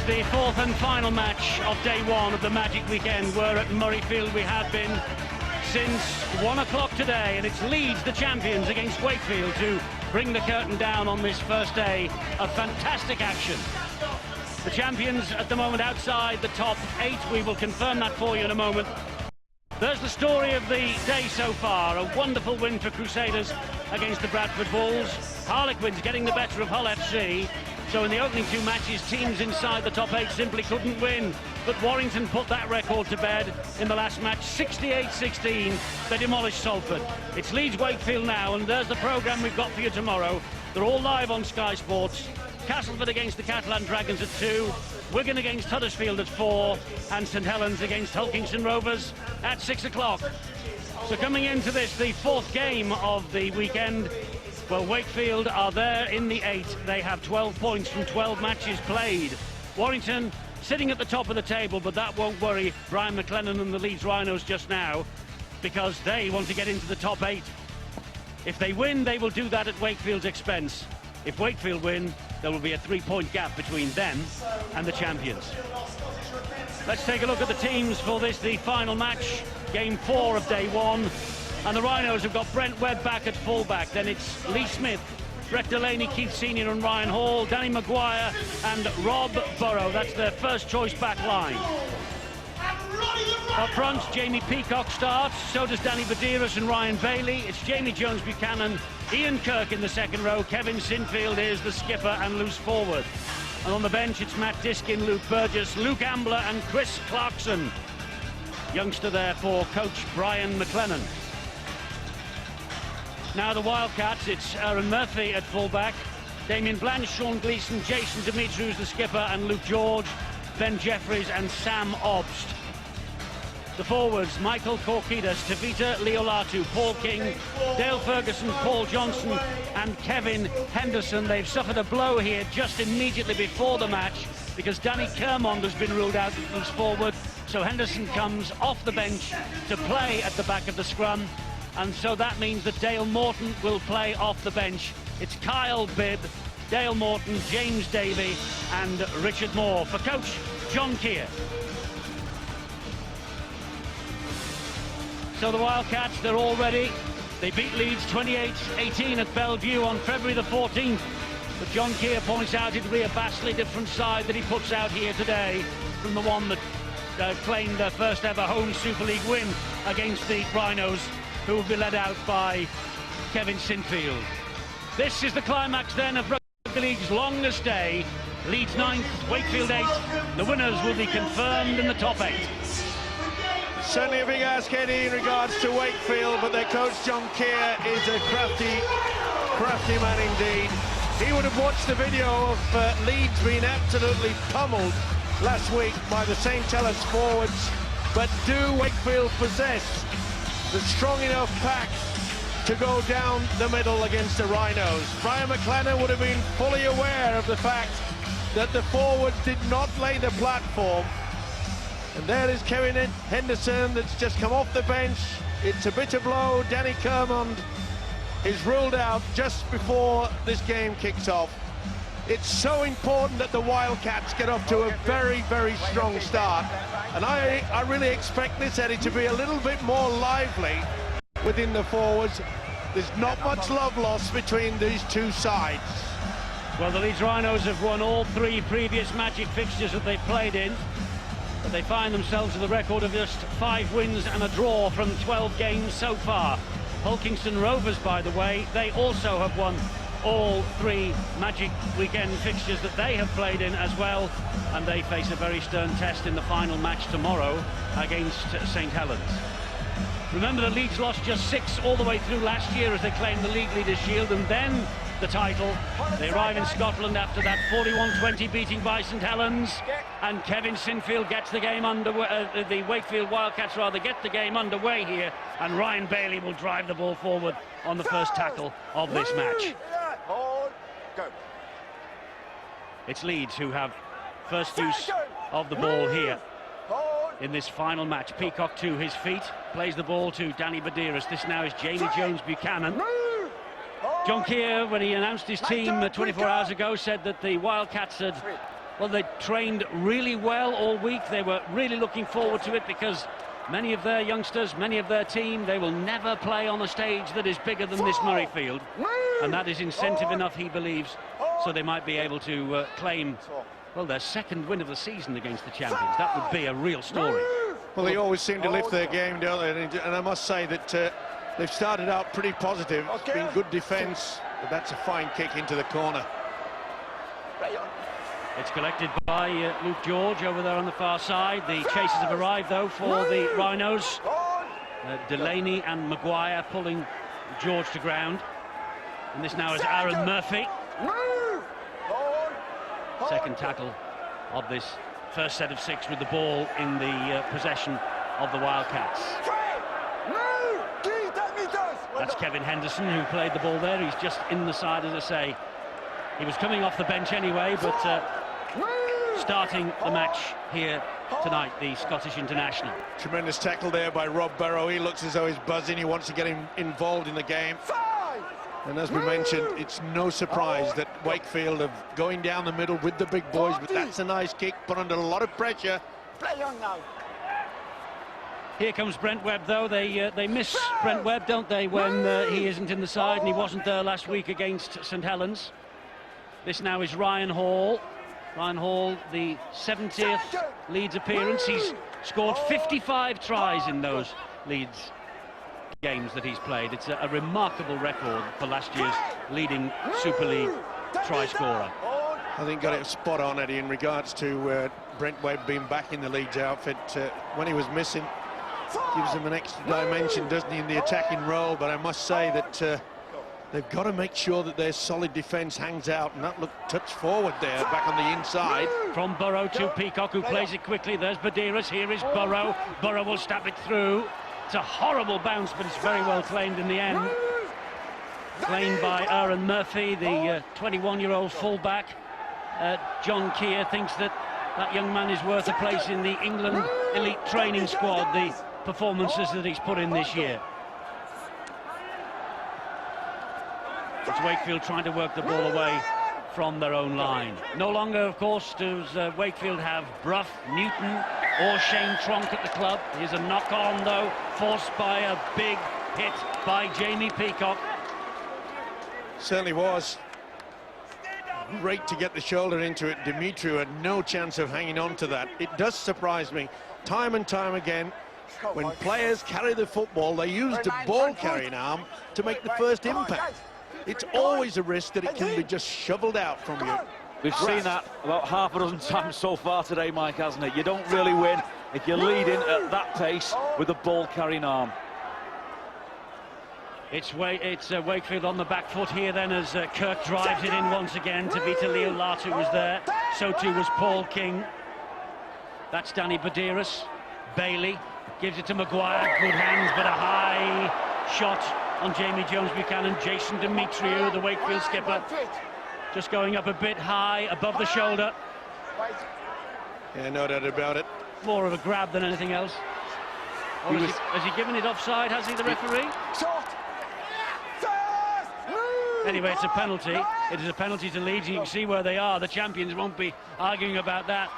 the fourth and final match of day one of the Magic Weekend. We're at Murrayfield. We have been since 1 o'clock today, and it's Leeds, the champions, against Wakefield to bring the curtain down on this first day of fantastic action. The champions at the moment outside the top 8. We will confirm that for you in a moment. There's the story of the day so far. A wonderful win for Crusaders against the Bradford Bulls. Harlequins getting the better of Hull FC. So in the opening two matches, teams inside the top 8 simply couldn't win. But Warrington put that record to bed in the last match, 68-16. They demolished Salford. It's Leeds Wakefield now, and there's the programme we've got for you tomorrow. They're all live on Sky Sports. Castleford against the Catalan Dragons at 2, Wigan against Huddersfield at 4, and St Helens against Hulkingston Rovers at 6 o'clock. So coming into this, the fourth game of the weekend, well, Wakefield are there in the 8. They have 12 points from 12 matches played. Warrington sitting at the top of the table, but that won't worry Brian McLennan and the Leeds Rhinos just now, because they want to get into the top 8. If they win, they will do that at Wakefield's expense. If Wakefield win, there will be a 3-point gap between them and the champions. Let's take a look at the teams for this, the final match, game 4 of day 1. And the Rhinos have got Brent Webb back at fullback. Then it's Lee Smith, Brett Delaney, Keith Senior and Ryan Hall, Danny Maguire and Rob Burrow. That's their first choice back line. Up front, Jamie Peacock starts, so does Danny Buderus and Ryan Bailey. It's Jamie Jones-Buchanan, Ian Kirk in the second row. Kevin Sinfield is the skipper and loose forward. And on the bench, it's Matt Diskin, Luke Burgess, Luke Ambler and Chris Clarkson. Youngster there for coach Brian McLennan. Now the Wildcats, it's Aaron Murphy at fullback, Damien Blanch, Sean Gleeson, Jason Demetriou the skipper, and Luke George, Ben Jeffries and Sam Obst. The forwards, Michael Korkidas, Tevita Leo-Latu, Paul King, Dale Ferguson, Paul Johnson and Kevin Henderson. They've suffered a blow here just immediately before the match because Danny Kermond has been ruled out as forward. So Henderson comes off the bench to play at the back of the scrum. And so that means that Dale Morton will play off the bench. It's Kyle Bibb, Dale Morton, James Davey and Richard Moore for coach John Keir. So the Wildcats, they're all ready. They beat Leeds 28-18 at Bellevue on February the 14th. But John Keir points out it'll be a vastly different side that he puts out here today from the one that claimed their first ever home Super League win against the Rhinos, who will be led out by Kevin Sinfield. This is the climax then of Rugby League's longest day. Leeds 9th, Wakefield 8th. The winners will be confirmed in the top 8. Certainly a big ask, Eddie, in regards to Wakefield, but their coach John Keir is a crafty man indeed. He would have watched the video of Leeds being absolutely pummeled last week by the St Helens forwards, but do Wakefield possess the strong enough pack to go down the middle against the Rhinos? Brian McLennan would have been fully aware of the fact that the forwards did not lay the platform. And there is Kevin Henderson that's just come off the bench. It's a bitter blow. Danny Kermond is ruled out just before this game kicks off. It's so important that the Wildcats get off to a very, very strong start. And I really expect this, Eddie, to be a little bit more lively within the forwards. There's not much love lost between these two sides. Well, the Leeds Rhinos have won all 3 previous Magic fixtures that they've played in, but they find themselves with a record of just 5 wins and a draw from 12 games so far. Hulkingston Rovers, by the way, they also have won all 3 Magic Weekend fixtures that they have played in as well, and they face a very stern test in the final match tomorrow against St Helens. Remember, the Leeds lost just 6 all the way through last year as they claimed the League Leaders Shield and then the title. They arrive in Scotland after that 41-20 beating by St Helens, and Kevin Sinfield gets the game underway. The Wakefield Wildcats rather get the game underway here, and Ryan Bailey will drive the ball forward on the first tackle of this match. It's Leeds who have first use of the ball here in this final match. Peacock to his feet, plays the ball to Danny Buderus. This now is Jamie Jones-Buchanan. John Keir, when he announced his team 24 hours ago, said that the Wildcats had Well, they trained really well all week. They were really looking forward to it because many of their youngsters, many of their team, they will never play on a stage that is bigger than this Murrayfield. And that is incentive enough, he believes, so they might be able to claim, well, their second win of the season against the champions. That would be a real story. Well, they always seem to lift their game, don't they? And I must say that they've started out pretty positive. It's been good defence, but that's a fine kick into the corner. It's collected by Luke George over there on the far side. The chasers have arrived, though, for the Rhinos. Delaney and Maguire pulling George to ground. And this now is Aaron Murphy. Second tackle of this first set of 6 with the ball in the possession of the Wildcats. That's Kevin Henderson, who played the ball there. He's just in the side, as I say. He was coming off the bench anyway, but starting the match here tonight, the Scottish international. Tremendous tackle there by Rob Burrow. He looks as though he's buzzing. He wants to get him involved in the game. And as we mentioned, it's no surprise that Wakefield are going down the middle with the big boys, but that's a nice kick, put under a lot of pressure. Here comes Brent Webb, though. They miss Brent Webb, don't they, when he isn't in the side, and he wasn't there last week against St Helens. This now is Ryan Hall. Ryan Hall, the 70th Leeds appearance. He's scored 55 tries in those Leeds games that he's played. It's a remarkable record for last year's leading Super League try scorer. I think got it spot on, Eddie, in regards to Brent Webb being back in the Leeds outfit. When he was missing, gives him an extra dimension, doesn't he, in the attacking role. But I must say that they've got to make sure that their solid defence hangs out, and that looked touch forward there, back on the inside. From Burrow to Peacock, who plays it quickly. There's Buderus, here is Burrow. Burrow will stab it through. It's a horrible bounce, but it's very well claimed in the end. Claimed by Aaron Murphy, the 21-year-old fullback. John Keir thinks that that young man is worth a place in the England elite training squad, the performances that he's put in this year. It's Wakefield trying to work the ball away from their own line. No longer, of course, does Wakefield have Brough, Newton or Shane Tronk at the club. Here's a knock-on, though, forced by a big hit by Jamie Peacock. Certainly was. Great to get the shoulder into it. Dimitri had no chance of hanging on to that. It does surprise me, time and time again, when players carry the football, they use the ball-carrying arm to make the first impact. It's always a risk that it can be just shoveled out from you. We've seen that about half a dozen times so far today, Mike, hasn't it? You don't really win if you're leading at that pace with a ball-carrying arm. It's Wakefield on the back foot here then, as Kirk drives it in once again. Tevita Leo-Latu was there. So too was Paul King. That's Danny Buderus. Bailey gives it to Maguire. Good hands, but a high shot on Jamie Jones-Buchanan. Jason Demetriou, the Wakefield skipper, just going up a bit high above the shoulder. Yeah, no doubt about it. More of a grab than anything else. Or has he given it offside, has he, the referee? Anyway, it's a penalty. It is a penalty to Leeds. You can see where they are. The champions won't be arguing about that.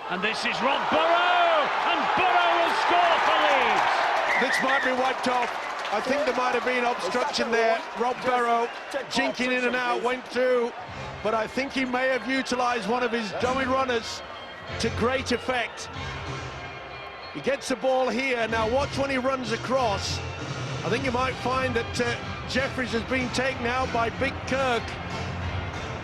And this is Rob Burrow! And Burrow will score for Leeds! This might be wiped off. I think there might have been obstruction there. Rob Burrow jinking in and out, went through, but I think he may have utilised one of his dummy runners to great effect. He gets the ball here. Now watch when he runs across. I think you might find that Jeffries has been taken out by Big Kirk.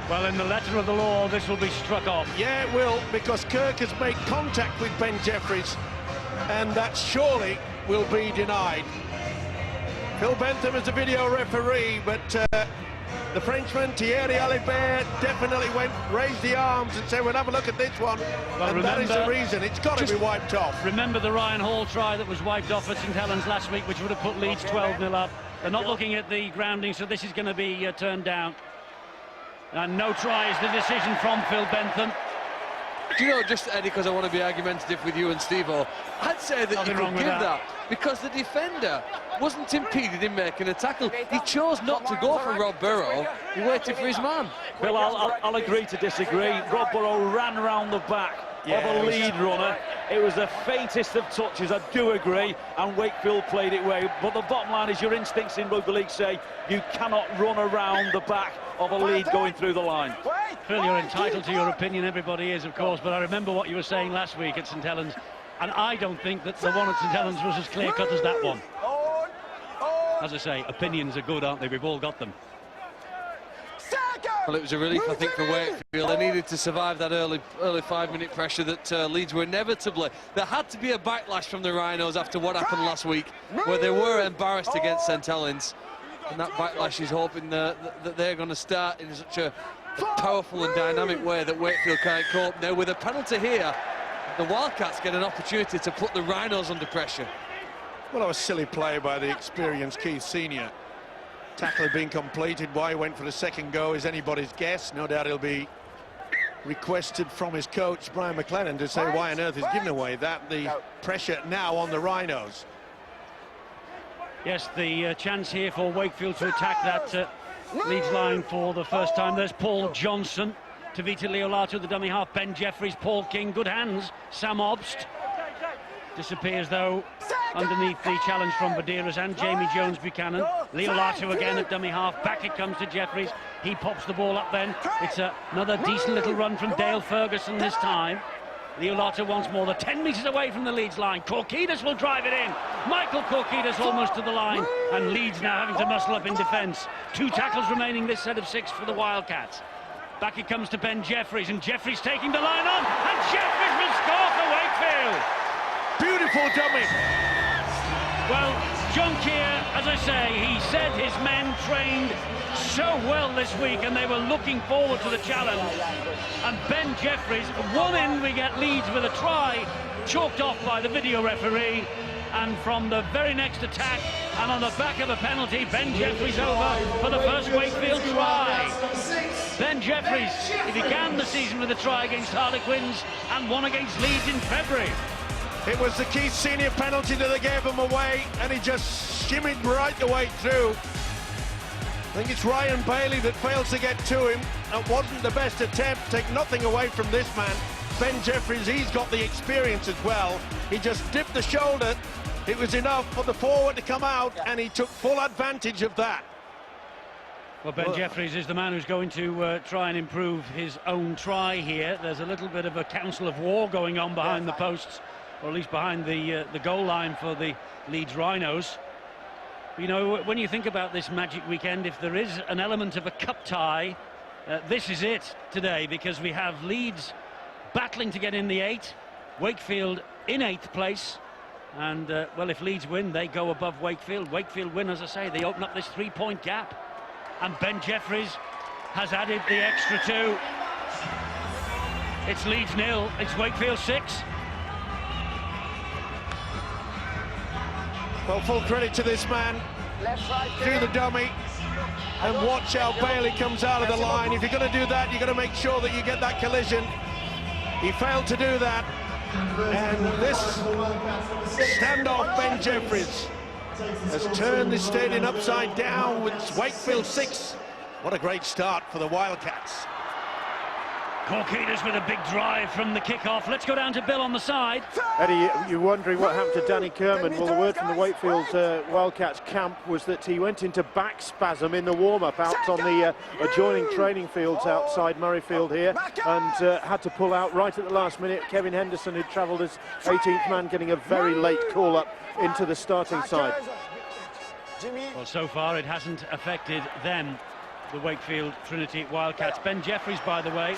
Well, in the letter of the law, this will be struck off. Yeah, it will, because Kirk has made contact with Ben Jeffries, and that surely will be denied. Phil Bentham is the video referee, but the Frenchman, Thierry Alibert, definitely raised the arms and said, we'll have a look at this one. Well, and that is the reason. It's got to be wiped off. Remember the Ryan Hall try that was wiped off at St Helens last week, which would have put Leeds 12-0 up. They're not looking at the grounding, so this is going to be turned down. And no try is the decision from Phil Bentham. Do you know, just Eddie, because I want to be argumentative with you and Steve-O, I'd say that Nothing you wrong could with give that. that because the defender wasn't impeded in making a tackle. He chose not to go for Rob Burrow. He waited for his man. Bill, I'll agree to disagree. Rob Burrow ran round the back of a lead runner. It was the faintest of touches, I do agree, and Wakefield played it well. But the bottom line is your instincts in rugby league say you cannot run around the back of a lead going through the line. Phil, you're entitled to your opinion, everybody is, of course, but I remember what you were saying last week at St Helens, and I don't think that the one at St Helens was as clear-cut as that one. As I say, opinions are good, aren't they? We've all got them. Well, it was a relief, I think, for Wakefield. They needed to survive that early 5-minute pressure that Leeds were inevitably. There had to be a backlash from the Rhinos after what happened last week, where they were embarrassed against St Helens. And that backlash is hoping that they're going to start in such a powerful and dynamic way that Wakefield can't cope. Now, with a penalty here, the Wildcats get an opportunity to put the Rhinos under pressure. Well, that was silly play by the experienced Keith Senior. Tackle had been completed. Why he went for the second go is anybody's guess. No doubt he'll be requested from his coach, Brian McLennan, to say why on earth he's given away that. The pressure now on the Rhinos. Yes, the chance here for Wakefield to attack that Leeds line for the first time. There's Paul Johnson, Tevita Leo-Latu, the dummy half, Ben Jeffries, Paul King, good hands, Sam Obst. Disappears, though, underneath the challenge from Buderus and Jamie Jones-Buchanan. Leo-Latu again at dummy half. Back it comes to Jeffries. He pops the ball up then. It's another decent little run from Dale Ferguson this time. Leo-Latu once more. They're 10 metres away from the Leeds line. Korkidas will drive it in. Michael Korkidas almost to the line. And Leeds now having to muscle up in defence. 2 tackles remaining this set of 6 for the Wildcats. Back it comes to Ben Jeffries. And Jeffries taking the line on. And Jeffries will score for Wakefield. Beautiful dummy. Well, John Keir, as I say, he said his men trained so well this week and they were looking forward to the challenge. And Ben Jeffries, one end we get Leeds with a try, chalked off by the video referee. And from the very next attack, and on the back of a penalty, Ben Jeffries over for the first Wakefield try. Ben Jeffries, he began the season with a try against Harlequins and one against Leeds in February. It was the Keith Senior penalty that they gave him away, and he just shimmied right the way through. I think it's Ryan Bailey that fails to get to him. That wasn't the best attempt. Take nothing away from this man. Ben Jeffries, he's got the experience as well. He just dipped the shoulder. It was enough for the forward to come out, and he took full advantage of that. Well, Ben Jeffries is the man who's going to try and improve his own try here. There's a little bit of a council of war going on behind the posts, or at least behind the goal line for the Leeds Rhinos. You know, when you think about this Magic Weekend, if there is an element of a cup tie, this is it today, because we have Leeds battling to get in the 8, Wakefield in 8th place, and well, if Leeds win, they go above Wakefield. Wakefield win, as I say, they open up this 3-point gap, and Ben Jeffries has added the extra 2. It's Leeds 0, it's Wakefield 6. Well, full credit to this man. Through the dummy. And watch how Bailey comes out of the line. If you're going to do that, you've got to make sure that you get that collision. He failed to do that. And this standoff, Ben Jeffries, has turned this stadium upside down with Wakefield 6. What a great start for the Wildcats. Korkidas with a big drive from the kick-off. Let's go down to Bill on the side. Eddie, you're wondering what happened to Danny Kerman. Well, the word from the Wakefield Wildcats camp was that he went into back spasm in the warm-up out on the adjoining training fields outside Murrayfield here, and had to pull out right at the last minute. Kevin Henderson, who travelled as 18th man, getting a very late call-up into the starting side. Well, so far it hasn't affected them, the Wakefield Trinity Wildcats. Ben Jeffries, by the way,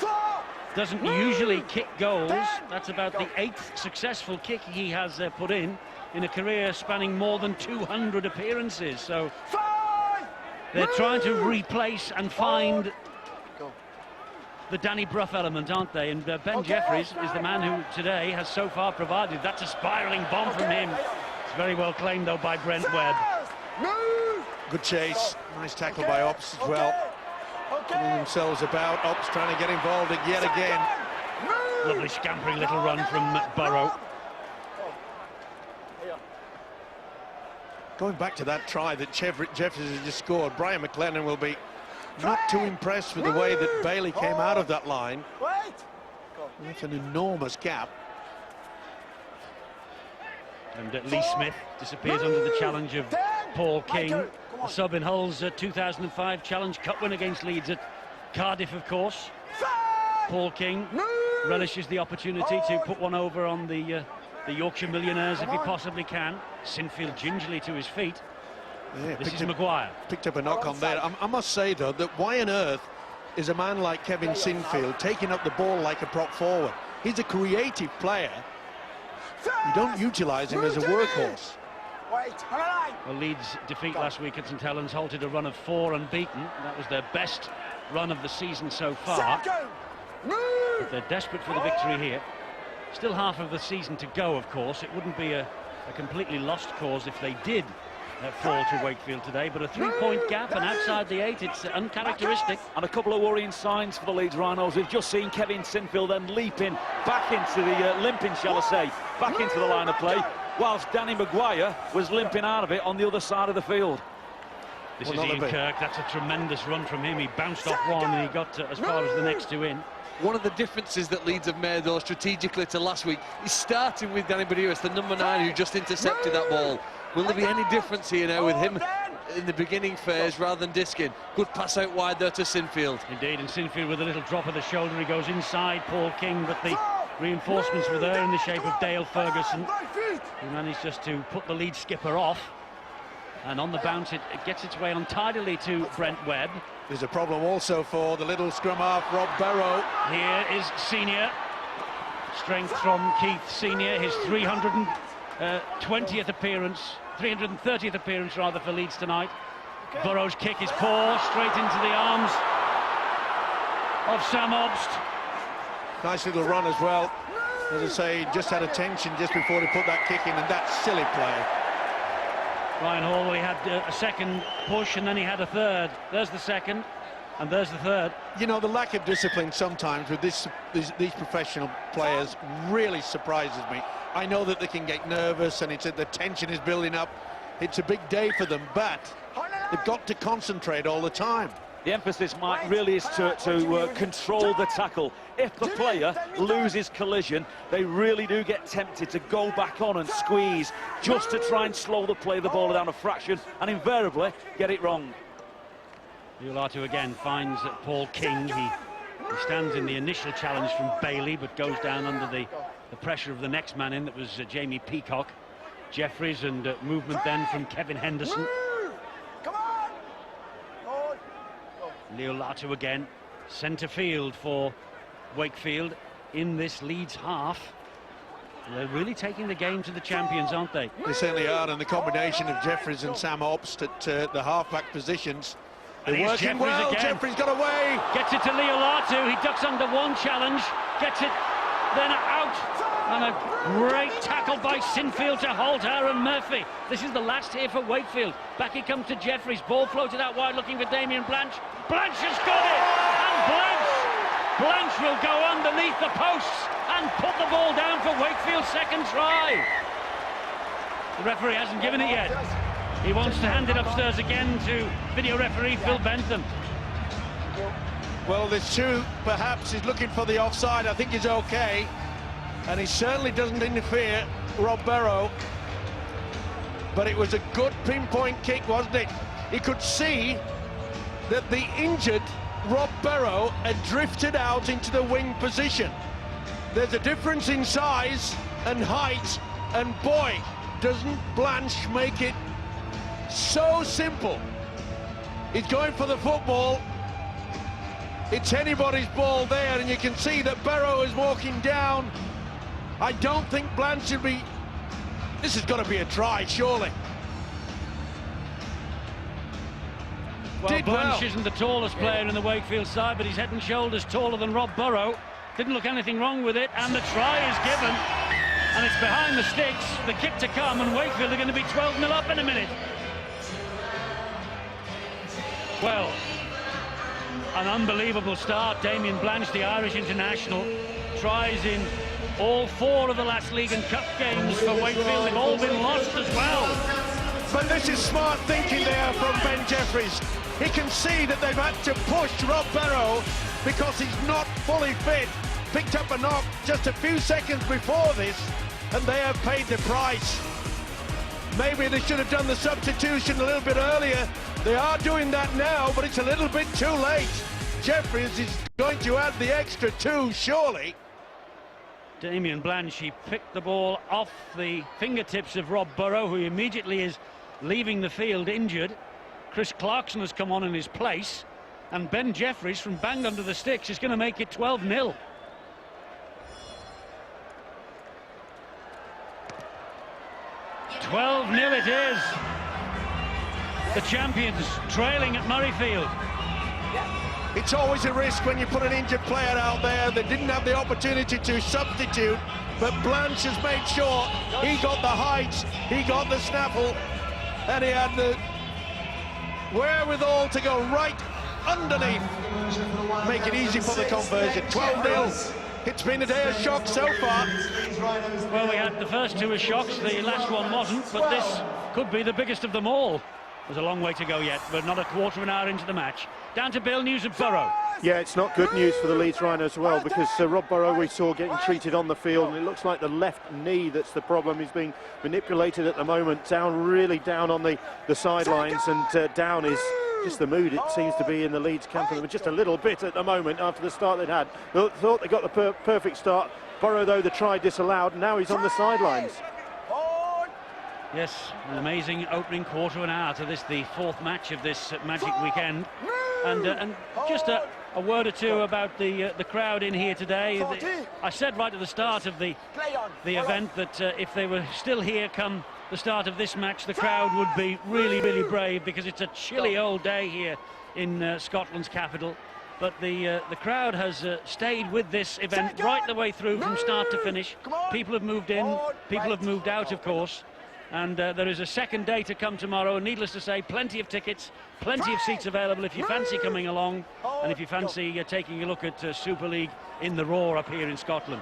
doesn't usually kick goals. That's about the 8th successful kick he has put in a career spanning more than 200 appearances. So they're trying to replace and find the Danny Brough element, aren't they? And Ben Jeffries is the man who today has so far provided. That's a spiralling bomb from him. It's very well claimed, though, by Brent Webb. Good chase. Nice tackle by Ops as well. Pulling themselves about. Ops trying to get involved yet again. Lovely scampering little run from Burrow. Going back to that try that Jeffries has just scored, Brian McLennan will be not too impressed with the way that Bailey came out of that line. That's an enormous gap. And Lee Smith disappears under the challenge of Paul King, the sub in Hull's 2005 Challenge Cup win against Leeds at Cardiff, of course. Paul King relishes the opportunity to put one over on the Yorkshire Millionaires if he possibly can. Sinfield gingerly to his feet. Yeah, This is Maguire. Picked up a knock on there. I must say, though, that why on earth is a man like Kevin Sinfield taking up the ball like a prop forward? He's a creative player. You don't utilise him as a workhorse. Well, Leeds' defeat last week at St Helens halted a run of 4 unbeaten. That was their best run of the season so far. But they're desperate for the victory here. Still half of the season to go, of course. It wouldn't be a completely lost cause if they did fall to Wakefield today, but a 3-point gap and outside the 8, it's uncharacteristic. And a couple of worrying signs for the Leeds Rhinos. We've just seen Kevin Sinfield then leaping back into the limping, shall I say, back into the line of play, whilst Danny Maguire was limping out of it on the other side of the field. This is Ian Kirk. That's a tremendous run from him. He bounced off one and he got as far as the next 2 in. One of the differences that Leeds have made, though, strategically to last week is starting with Danny Buderus, the number 9 who just intercepted that ball. Will there be any difference here now with him in the beginning phase rather than disking? Good pass out wide there to Sinfield. Indeed, and Sinfield with a little drop of the shoulder, he goes inside Paul King, but the reinforcements were there in the shape of Dale Ferguson, who managed just to put the lead skipper off. And on the bounce, it gets its way untidily to Brent Webb. There's a problem also for the little scrum half, Rob Barrow. Here is Senior. Strength from Keith Senior, his 330th appearance rather for Leeds tonight. Burrow's kick is poor, straight into the arms of Sam Obst. Nice little run as well. As I say, just had attention just before he put that kick in, and that's silly play. Ryan Hall, he had a second push and then he had a third. There's the second and there's the third. You know, the lack of discipline sometimes with these professional players really surprises me. I know that they can get nervous and the tension is building up. It's a big day for them, but they've got to concentrate all the time. The emphasis, Mike, really is to control the tackle. If the player loses collision, they really do get tempted to go back on and squeeze just to try and slow the play of the ball down a fraction and invariably get it wrong. Leo-Latu again finds Paul King. He stands in the initial challenge from Bailey, but goes down under the pressure of the next man in, that was Jamie Peacock. Jeffries, and movement then from Kevin Henderson. Leo-Latu again, centre field for Wakefield in this Leeds half. They're really taking the game to the champions, aren't they? They certainly are, and the combination of Jeffries and Sam Obst at the half-back positions. They're working well. Again. Jeffries got away. Gets it to Leo-Latu. He ducks under one challenge, gets it then out. And a great tackle by Sinfield to halt Aaron Murphy. This is the last here for Wakefield. Back he comes to Jeffries. Ball floated out wide looking for Damien Blanch. Blanch has got it! And Blanch will go underneath the posts and put the ball down for Wakefield's second try. The referee hasn't given it yet. He wants to hand it upstairs again to video referee Phil Bentham. Well, there's two. Perhaps he's looking for the offside. I think he's okay. And he certainly doesn't interfere, Rob Barrow. But it was a good pinpoint kick, wasn't it? He could see that the injured Rob Barrow had drifted out into the wing position. There's a difference in size and height, and boy, doesn't Blanch make it so simple. He's going for the football. It's anybody's ball there, and you can see that Barrow is walking down. I don't think Blanch should be... This has got to be a try, surely. Well, Blanch isn't the tallest player in the Wakefield side, but he's head and shoulders taller than Rob Burrow. Didn't look anything wrong with it, and the try is given. And it's behind the sticks, the kick to come, and Wakefield are going to be 12-0 up in a minute. Well, an unbelievable start. Damien Blanch, the Irish international, tries in all 4 of the last league and cup games for Wakefield. They've all been lost as well. But this is smart thinking there from Ben Jeffries. He can see that they've had to push Rob Barrow because he's not fully fit. Picked up a knock just a few seconds before this, and they have paid the price. Maybe they should have done the substitution a little bit earlier. They are doing that now, but it's a little bit too late. Jeffries is going to add the extra 2, surely. Damien Blanch, he picked the ball off the fingertips of Rob Barrow, who immediately is leaving the field injured. Chris Clarkson has come on in his place, and Ben Jeffries, from bang under the sticks, is going to make it 12-0. It is. The champions trailing at Murrayfield. It's always a risk when you put an injured player out there. They didn't have the opportunity to substitute, but Blanch has made sure he got the height, he got the snaffle, and he had the wherewithal to go right underneath. Make it easy for the conversion. 12-0. It's been a day of shock so far. Well, we had the first 2 as shocks, the last one wasn't, but this could be the biggest of them all. There's a long way to go yet, but not a quarter of an hour into the match. Down to Bill, news of Barrow. Yeah, it's not good news for the Leeds Rhinos as well, because Rob Barrow we saw getting treated on the field, and it looks like the left knee that's the problem. He's being manipulated at the moment, really down on the sidelines, and down is just the mood it seems to be in the Leeds camp, and just a little bit at the moment after the start they'd had. Thought they got the perfect start. Barrow, though, the try disallowed, and now he's on the sidelines. Yes, an amazing opening quarter of an hour to this, the 4th match of this Magic weekend. And just a word or two about the crowd in here today. I said right at the start of the event that if they were still here come the start of this match, the crowd would be really, really brave, because it's a chilly old day here in Scotland's capital. But the crowd has stayed with this event right the way through from start to finish. People have moved in, people have moved out, of course. And there is a second day to come tomorrow, and needless to say, plenty of tickets, plenty of seats available if you fancy coming along, and if you fancy taking a look at Super League in the Roar up here in Scotland.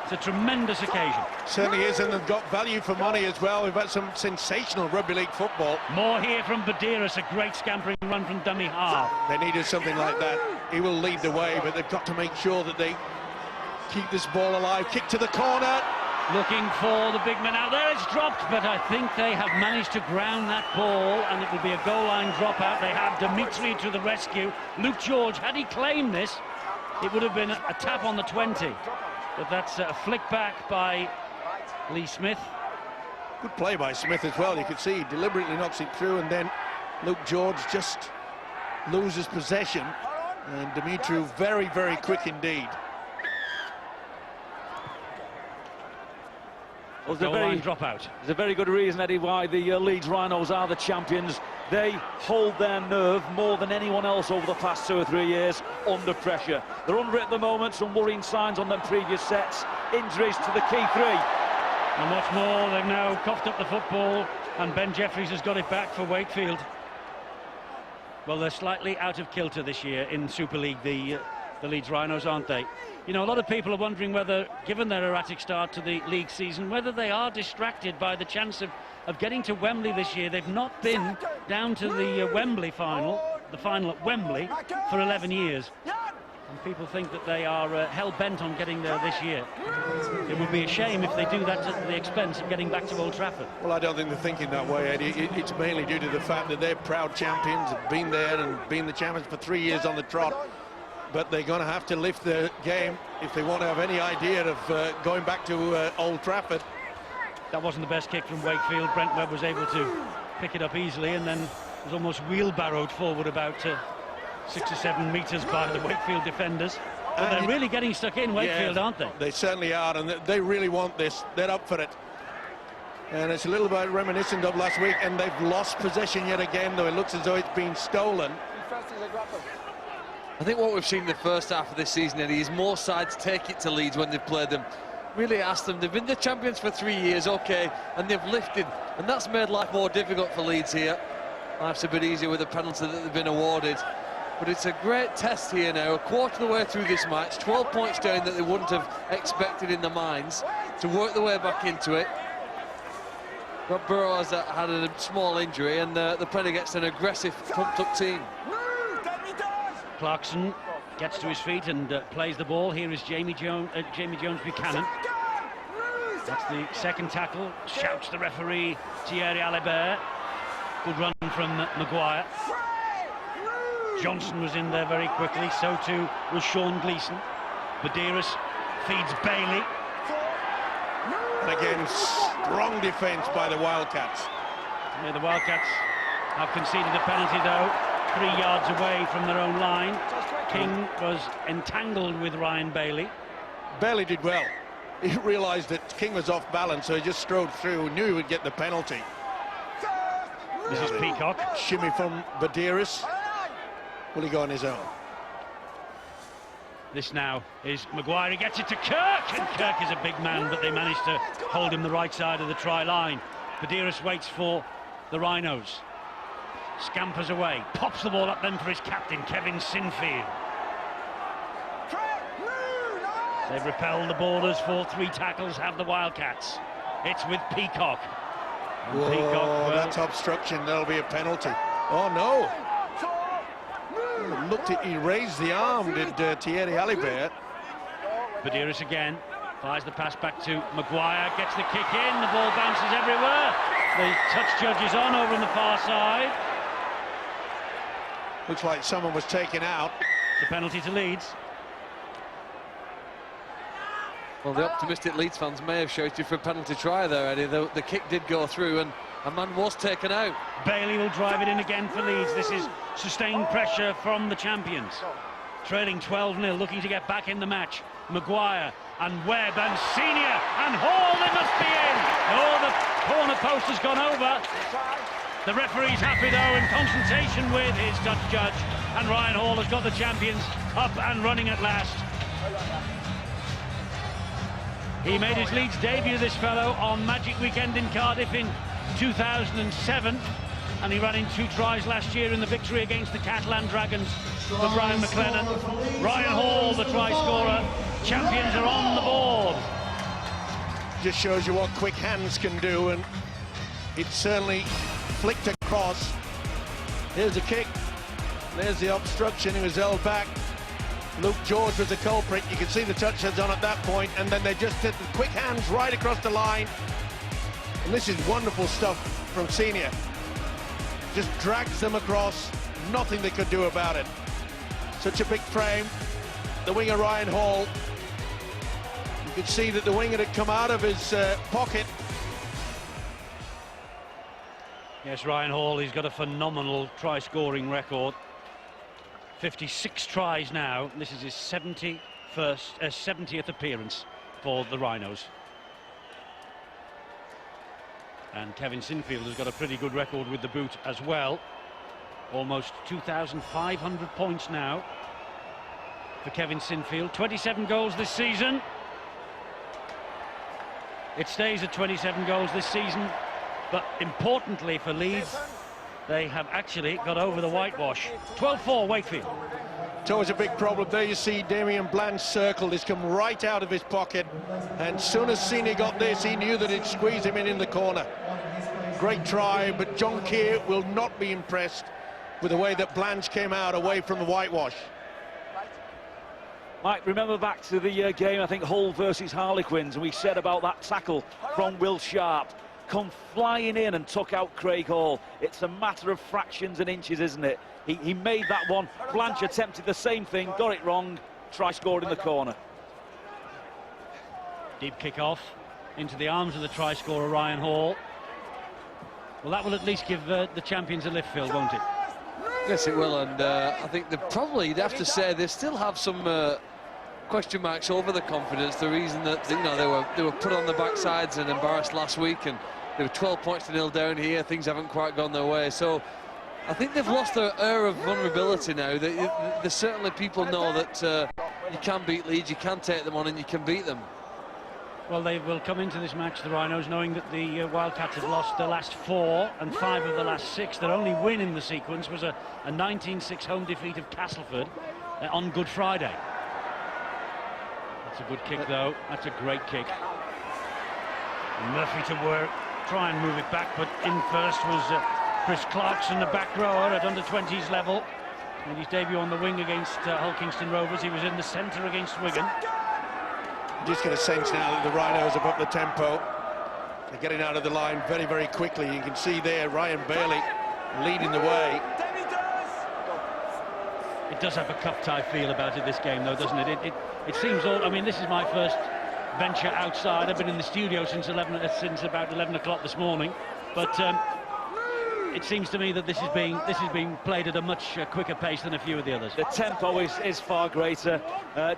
It's a tremendous occasion. Certainly is, and they've got value for money as well. We've had some sensational rugby league football. More here from Buderus, a great scampering run from dummy half. They needed something like that. He will lead the way, but they've got to make sure that they keep this ball alive. Kick to the corner. Looking for the big man out there. It's dropped, but I think they have managed to ground that ball, and it will be a goal line dropout. They have Dimitri to the rescue. Luke George, had he claimed this, it would have been a tap on the 20. But that's a flick back by Lee Smith. Good play by Smith as well. You can see he deliberately knocks it through, and then Luke George just loses possession. And Dimitri very, very quick indeed. Well, there's a very good reason, Eddie, why the Leeds Rhinos are the champions. They hold their nerve more than anyone else over the past 2 or 3 years under pressure. They're under it at the moment, some worrying signs on them previous sets. Injuries to the key 3. And what's more, they've now coughed up the football, and Ben Jeffries has got it back for Wakefield. Well, they're slightly out of kilter this year in Super League, the Leeds Rhinos, aren't they? You know, a lot of people are wondering whether, given their erratic start to the league season, whether they are distracted by the chance of getting to Wembley this year. They've not been down to the Wembley final, the final at Wembley, for 11 years. And people think that they are hell-bent on getting there this year. It would be a shame if they do that at the expense of getting back to Old Trafford. Well, I don't think they're thinking that way, Eddie. It's mainly due to the fact that they're proud champions, have been there and been the champions for 3 years on the trot. But they're going to have to lift their game if they want to have any idea of going back to Old Trafford. That wasn't the best kick from Wakefield. Brent Webb was able to pick it up easily, and then was almost wheelbarrowed forward about 6 or 7 metres by the Wakefield defenders. But they're really getting stuck in, Wakefield, aren't they? They certainly are, and they really want this. They're up for it. And it's a little bit reminiscent of last week, and they've lost possession yet again, though it looks as though it's been stolen. I think what we've seen in the first half of this season, Eddie, is more sides take it to Leeds when they've played them. Really asked them. They've been the champions for 3 years, OK, and they've lifted, and that's made life more difficult for Leeds here. Life's a bit easier with the penalty that they've been awarded. But it's a great test here now, a quarter of the way through this match, 12 points down that they wouldn't have expected in their minds, to work their way back into it. Rob Burrows had a small injury, and they're playing against an aggressive, pumped-up team. Clarkson gets to his feet and plays the ball. Here is Jamie Jones Buchanan. That's the second tackle. Shouts the referee, Thierry Alibert. Good run from Maguire. Johnson was in there very quickly, so too was Sean Gleeson. Buderus feeds Bailey. And again, strong defence by the Wildcats. Yeah, the Wildcats have conceded a penalty though, 3 yards away from their own line. King was entangled with Ryan Bailey. Bailey did well. He realised that King was off balance, so he just strode through, knew he would get the penalty. This is Peacock. Shimmy from Buderus. Will he go on his own? This now is Maguire. He gets it to Kirk, and Kirk is a big man, but they managed to hold him the right side of the try line. Buderus waits for the Rhinos. Scampers away, pops the ball up then for his captain, Kevin Sinfield. They've repelled the borders for 3 tackles, have the Wildcats. It's with Peacock. Whoa, Peacock, well, that's obstruction, there'll be a penalty. Oh no! Looked at, he raised the arm, did Thierry Alibert. Buderus again, fires the pass back to Maguire, gets the kick in, the ball bounces everywhere. The touch judge is on over on the far side. Looks like someone was taken out. The penalty to Leeds. Well, the optimistic Leeds fans may have shouted for a penalty try there, Eddie. The kick did go through and a man was taken out. Bailey will drive it in again for Leeds. This is sustained pressure from the champions. Trailing 12-0, looking to get back in the match. Maguire and Webb and Senior and Hall, they must be in. Oh, the corner post has gone over. The referee's happy though, in consultation with his touch judge, and Ryan Hall has got the champions up and running at last. He made his Leeds debut, this fellow, on Magic Weekend in Cardiff in 2007, and he ran in 2 tries last year in the victory against the Catalan Dragons for Brian McLennan. Ryan Hall, the try scorer. Champions are on the board. Just shows you what quick hands can do, and it certainly flicked across. Here's a kick. There's the obstruction. He was held back. Luke George was the culprit. You can see the touch heads on at that point, and then they just did the quick hands right across the line. And this is wonderful stuff from Senior. Just drags them across. Nothing they could do about it. Such a big frame. The winger Ryan Hall. You could see that the winger had come out of his pocket. Yes, Ryan Hall, he's got a phenomenal try-scoring record. 56 tries now. This is his 70th appearance for the Rhinos. And Kevin Sinfield has got a pretty good record with the boot as well. Almost 2,500 points now for Kevin Sinfield. 27 goals this season. It stays at 27 goals this season, but importantly for Leeds, they have actually got over the whitewash. 12-4 Wakefield. It's always a big problem. There you see Damien Blanch circled. He's come right out of his pocket, and as soon as Senior got this, he knew that he'd squeeze him in the corner. Great try, but John Keir will not be impressed with the way that Blanch came out away from the whitewash. Mike, remember back to the game, I think Hull versus Harlequins, and we said about that tackle from Will Sharp. Come flying in and took out Craig Hall. It's a matter of fractions and inches, isn't it? He made that one. Blanch attempted the same thing, got it wrong, try scored in the corner. Deep kick off into the arms of the try scorer Ryan Hall. Well, that will at least give the champions a lift, Phil, won't it? Yes, it will, and I think they probably, you'd have to say, they still have some question marks over the confidence. The reason that they were put on the backsides and embarrassed last week, and they were 12 points to 0 down here. Things haven't quite gone their way, so I think they've lost their air of vulnerability now. There's certainly people know that you can beat Leeds, you can take them on, and you can beat them. Well, they will come into this match, the Rhinos, knowing that the Wildcats have lost their last 4 and 5 of the last 6. Their only win in the sequence was a 19-6 home defeat of Castleford on Good Friday. That's a good kick, though. That's a great kick. And Murphy to work, try and move it back, but in first was Chris Clarkson, the back rower at under-20s level. Made his debut on the wing against Hull Kingston Rovers. He was in the centre against Wigan. Just get a sense now that the Rhinos have upped the tempo. They're getting out of the line very, very quickly. You can see there Ryan Bailey leading the way. It does have a cup-tie feel about it, this game, though, doesn't it? It seems all... I mean, this is my first venture outside. I've been in the studio since about 11 o'clock this morning, but it seems to me that this is being played at a much quicker pace than a few of the others. The tempo is far greater.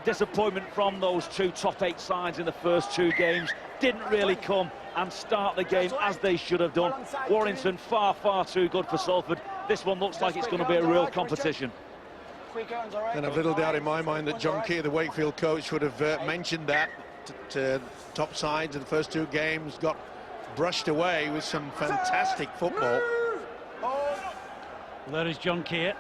Disappointment from those 2 top 8 sides in the first 2 games. Didn't really come and start the game as they should have done. Warrington far too good for Salford. This one looks like it's going to be a real competition. And I've little doubt in my mind that John Keir, the Wakefield coach, would have mentioned that to top sides in the first 2 games. Got brushed away with some fantastic football. Well, there is John Keir,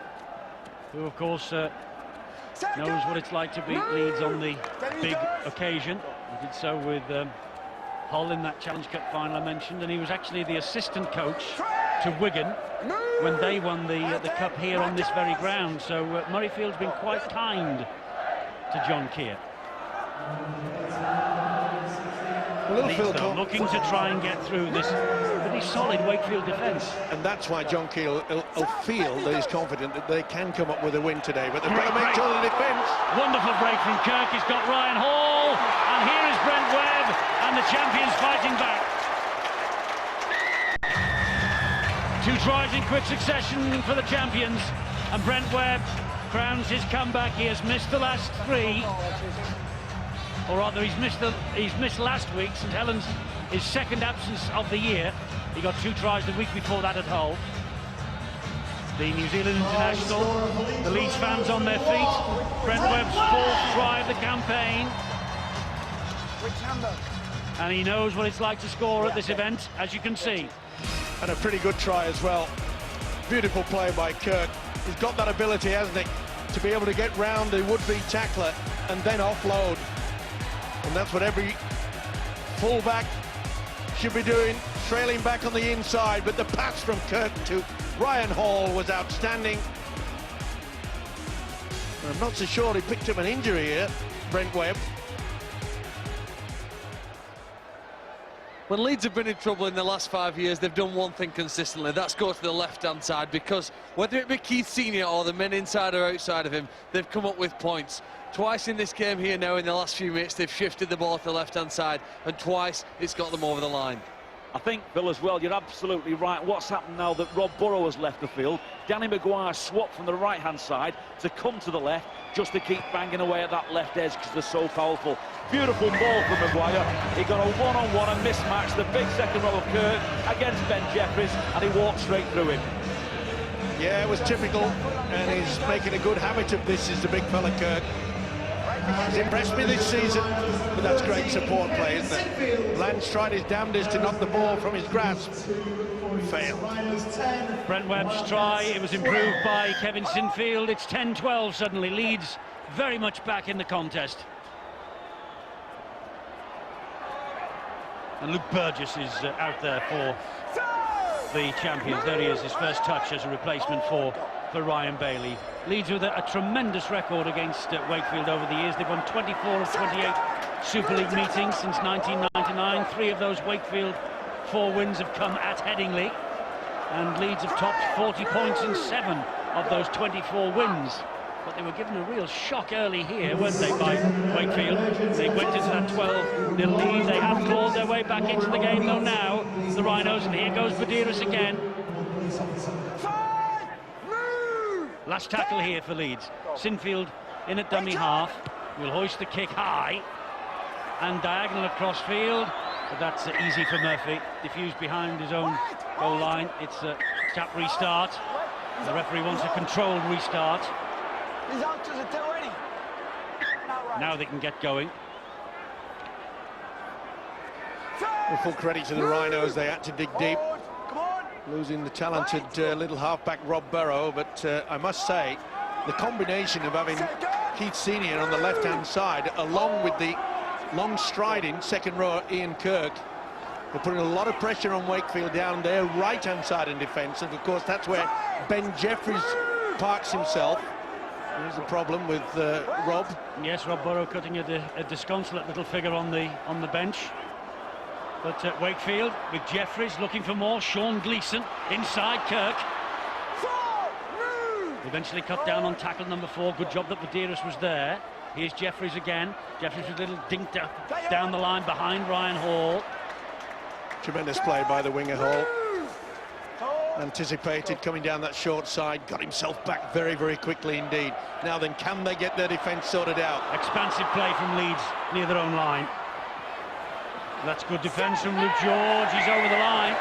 who of course knows what it's like to beat Leeds on the big occasion. He did so with Hull in that Challenge Cup final I mentioned, and he was actually the assistant coach to Wigan when they won the cup here on this very ground. So Murrayfield's been quite kind to John Keir. Leeds, though, looking to try and get through this pretty solid Wakefield defence. And that's why John Keir will feel that he's confident that they can come up with a win today, but they've got to make sure the defence. Wonderful break from Kirk. He's got Ryan Hall, and here is Brent Webb, and the champions fighting back. 2 tries in quick succession for the champions, and Brent Webb crowns his comeback. He has missed the last 3. Or rather, he's missed last week. St Helens, his 2nd absence of the year. He got 2 tries the week before that at Hull. The New Zealand international, the Leeds fans on their feet. Brent Webb's 4th try of the campaign. And he knows what it's like to score at this event, as you can see. And a pretty good try as well. Beautiful play by Kirk. He's got that ability, hasn't he, to be able to get round the would-be tackler and then offload. And that's what every full-back should be doing, trailing back on the inside. But the pass from Kirk to Ryan Hall was outstanding. I'm not so sure he picked up an injury here, Brent Webb. When Leeds have been in trouble in the last 5 years, they've done one thing consistently. That's go to the left-hand side, because whether it be Keith Senior or the men inside or outside of him, they've come up with points. Twice in this game here now, in the last few minutes, they've shifted the ball to the left-hand side, and twice it's got them over the line. I think, Bill, as well, you're absolutely right. What's happened now that Rob Burrow has left the field, Danny Maguire swapped from the right-hand side to come to the left, just to keep banging away at that left edge because they're so powerful. Beautiful ball from Maguire. He got a one-on-one and mismatched the big second row of Kirk against Ben Jeffries, and he walked straight through him. Yeah, it was typical, and he's making a good habit of this, is the big fella Kirk. He's impressed me this season, but that's great support play, isn't it? Blanch tried his damnedest to knock the ball from his grasp. Failed. Brent Webb's try, it was improved by Kevin Sinfield. It's 10-12 suddenly. Leeds very much back in the contest. And Luke Burgess is out there for the champions. There he is, his first touch as a replacement for Ryan Bailey. Leeds with a tremendous record against Wakefield over the years. They've won 24 of 28 Super League meetings since 1999. 3 of those Wakefield 4 wins have come at Headingley, and Leeds have topped 40 points in 7 of those 24 wins. But they were given a real shock early here, weren't they, by Wakefield? They went into that 12-0 lead. They have clawed their way back into the game, though, now, the Rhinos, and here goes Buderus again. Last tackle here for Leeds. Sinfield in at dummy half. Will hoist the kick high and diagonal across field, but that's easy for Murphy. Diffused behind his own goal line. It's a tap restart. The referee wants a controlled restart. Now they can get going. Well, full credit to the Rhinos, they had to dig deep, losing the talented little halfback Rob Burrow, but I must say, the combination of having Keith Senior on the left-hand side, along with the long striding second row Ian Kirk, they're putting a lot of pressure on Wakefield down their right-hand side in defence, and of course that's where Ben Jeffries parks himself. There's a problem with Rob. Yes, Rob Burrow cutting a disconsolate little figure on the bench. But Wakefield with Jeffries looking for more. Sean Gleeson inside Kirk. Eventually cut down on tackle number 4. Good job that Buderus was there. Here's Jeffries again. Jeffries with a little dink down the line behind Ryan Hall. Tremendous play by the winger Hall. Anticipated coming down that short side, got himself back very, very quickly indeed. Now then, can they get their defence sorted out? Expansive play from Leeds near their own line. That's good defence from Luke George. He's over the line.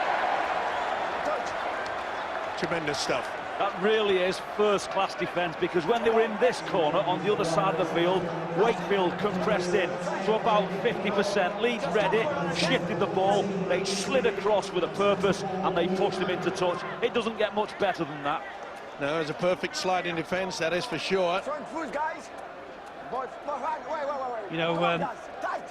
Tremendous stuff. That really is first-class defence, because when they were in this corner on the other side of the field, Wakefield compressed in to about 50%. Leeds read it, shifted the ball, they slid across with a purpose, and they pushed them into touch. It doesn't get much better than that. No, it's a perfect slide in defence, that is for sure. You know,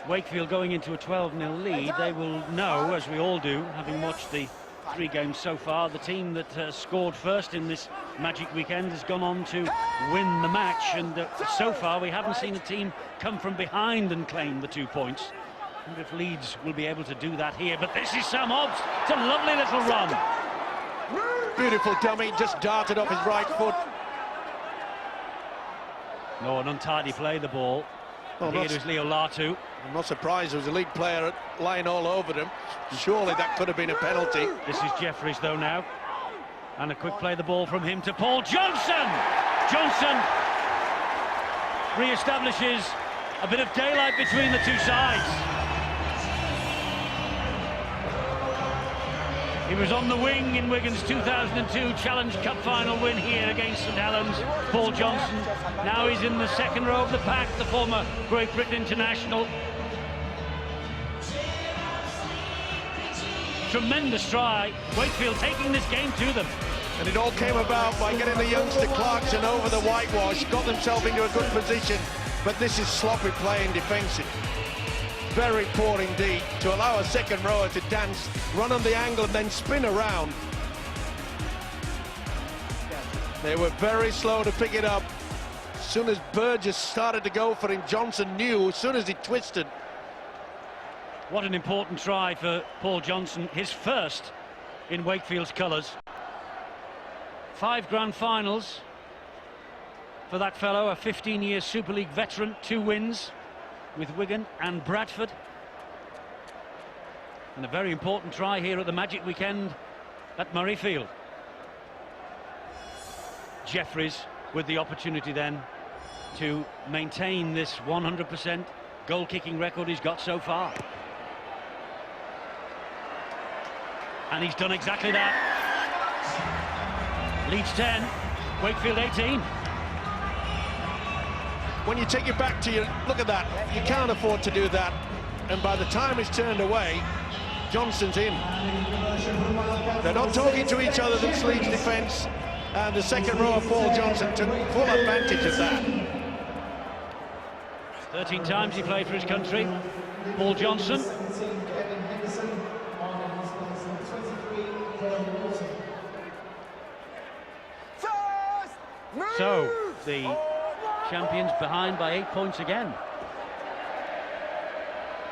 Wakefield going into a 12-0 lead, they will know, as we all do, having watched the 3 games so far, the team that scored first in this magic weekend has gone on to win the match, and so far we haven't seen a team come from behind and claim the 2 points. I wonder if Leeds will be able to do that here, but this is Sam Hobbs. It's a lovely little run. Beautiful dummy, just darted off his right foot. No, an untidy play, the ball. Well, here is Leo-Latu. I'm not surprised, there was a lead player lying all over them. Surely that could have been a penalty. This is Jeffries though now, and a quick play the ball from him to Paul Johnson. Johnson re-establishes a bit of daylight between the 2 sides. He was on the wing in Wigan's 2002 Challenge Cup final win here against St Helens. Paul Johnson, now he's in the second row of the pack, the former Great Britain international. Tremendous try, Wakefield taking this game to them. And it all came about by getting the youngster Clarkson over the whitewash, got themselves into a good position, but this is sloppy play and defensive. Very poor indeed to allow a second rower to dance, run on the angle and then spin around. They were very slow to pick it up. As soon as Burgess started to go for him, Johnson knew as soon as he twisted. What an important try for Paul Johnson, his first in Wakefield's colours. 5 grand finals for that fellow, a 15-year Super League veteran, 2 wins with Wigan and Bradford, and a very important try here at the Magic Weekend at Murrayfield. Jeffries with the opportunity then to maintain this 100% goal-kicking record he's got so far. And he's done exactly that. Leeds 10, Wakefield 18. When you take it back to you, look at that, you can't afford to do that. And by the time it's turned away, Johnson's in. They're not talking to each other, this Leeds defence, and the second row of Paul Johnson took full advantage of that. 13 times he played for his country, Paul Johnson. So, the champions behind by 8 points again.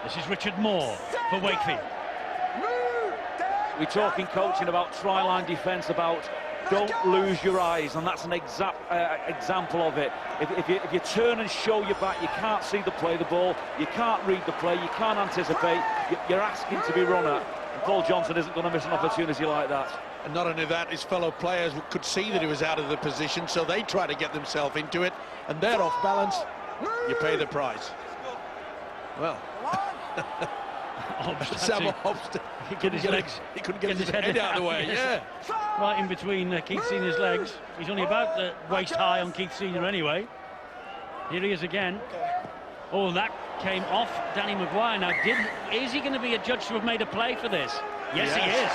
This is Richard Moore for Wakefield. We're talking coaching about try-line defence, about don't lose your eyes, and that's an example of it. If you turn and show your back, you can't see the play, the ball, you can't read the play, you can't anticipate, you're asking to be run at. And Paul Johnson isn't going to miss an opportunity like that. And not only that, his fellow players could see that he was out of the position, so they try to get themselves into it, and they're off balance. You pay the price. Well, Sam Hobbs, he couldn't get his head out of the way. Yeah, right in between Keith Senior's legs. He's only about waist high on Keith Senior anyway. Here he is again. Oh, that came off Danny Maguire. Now, is he going to be adjudged to have made a play for this? Yes. He is.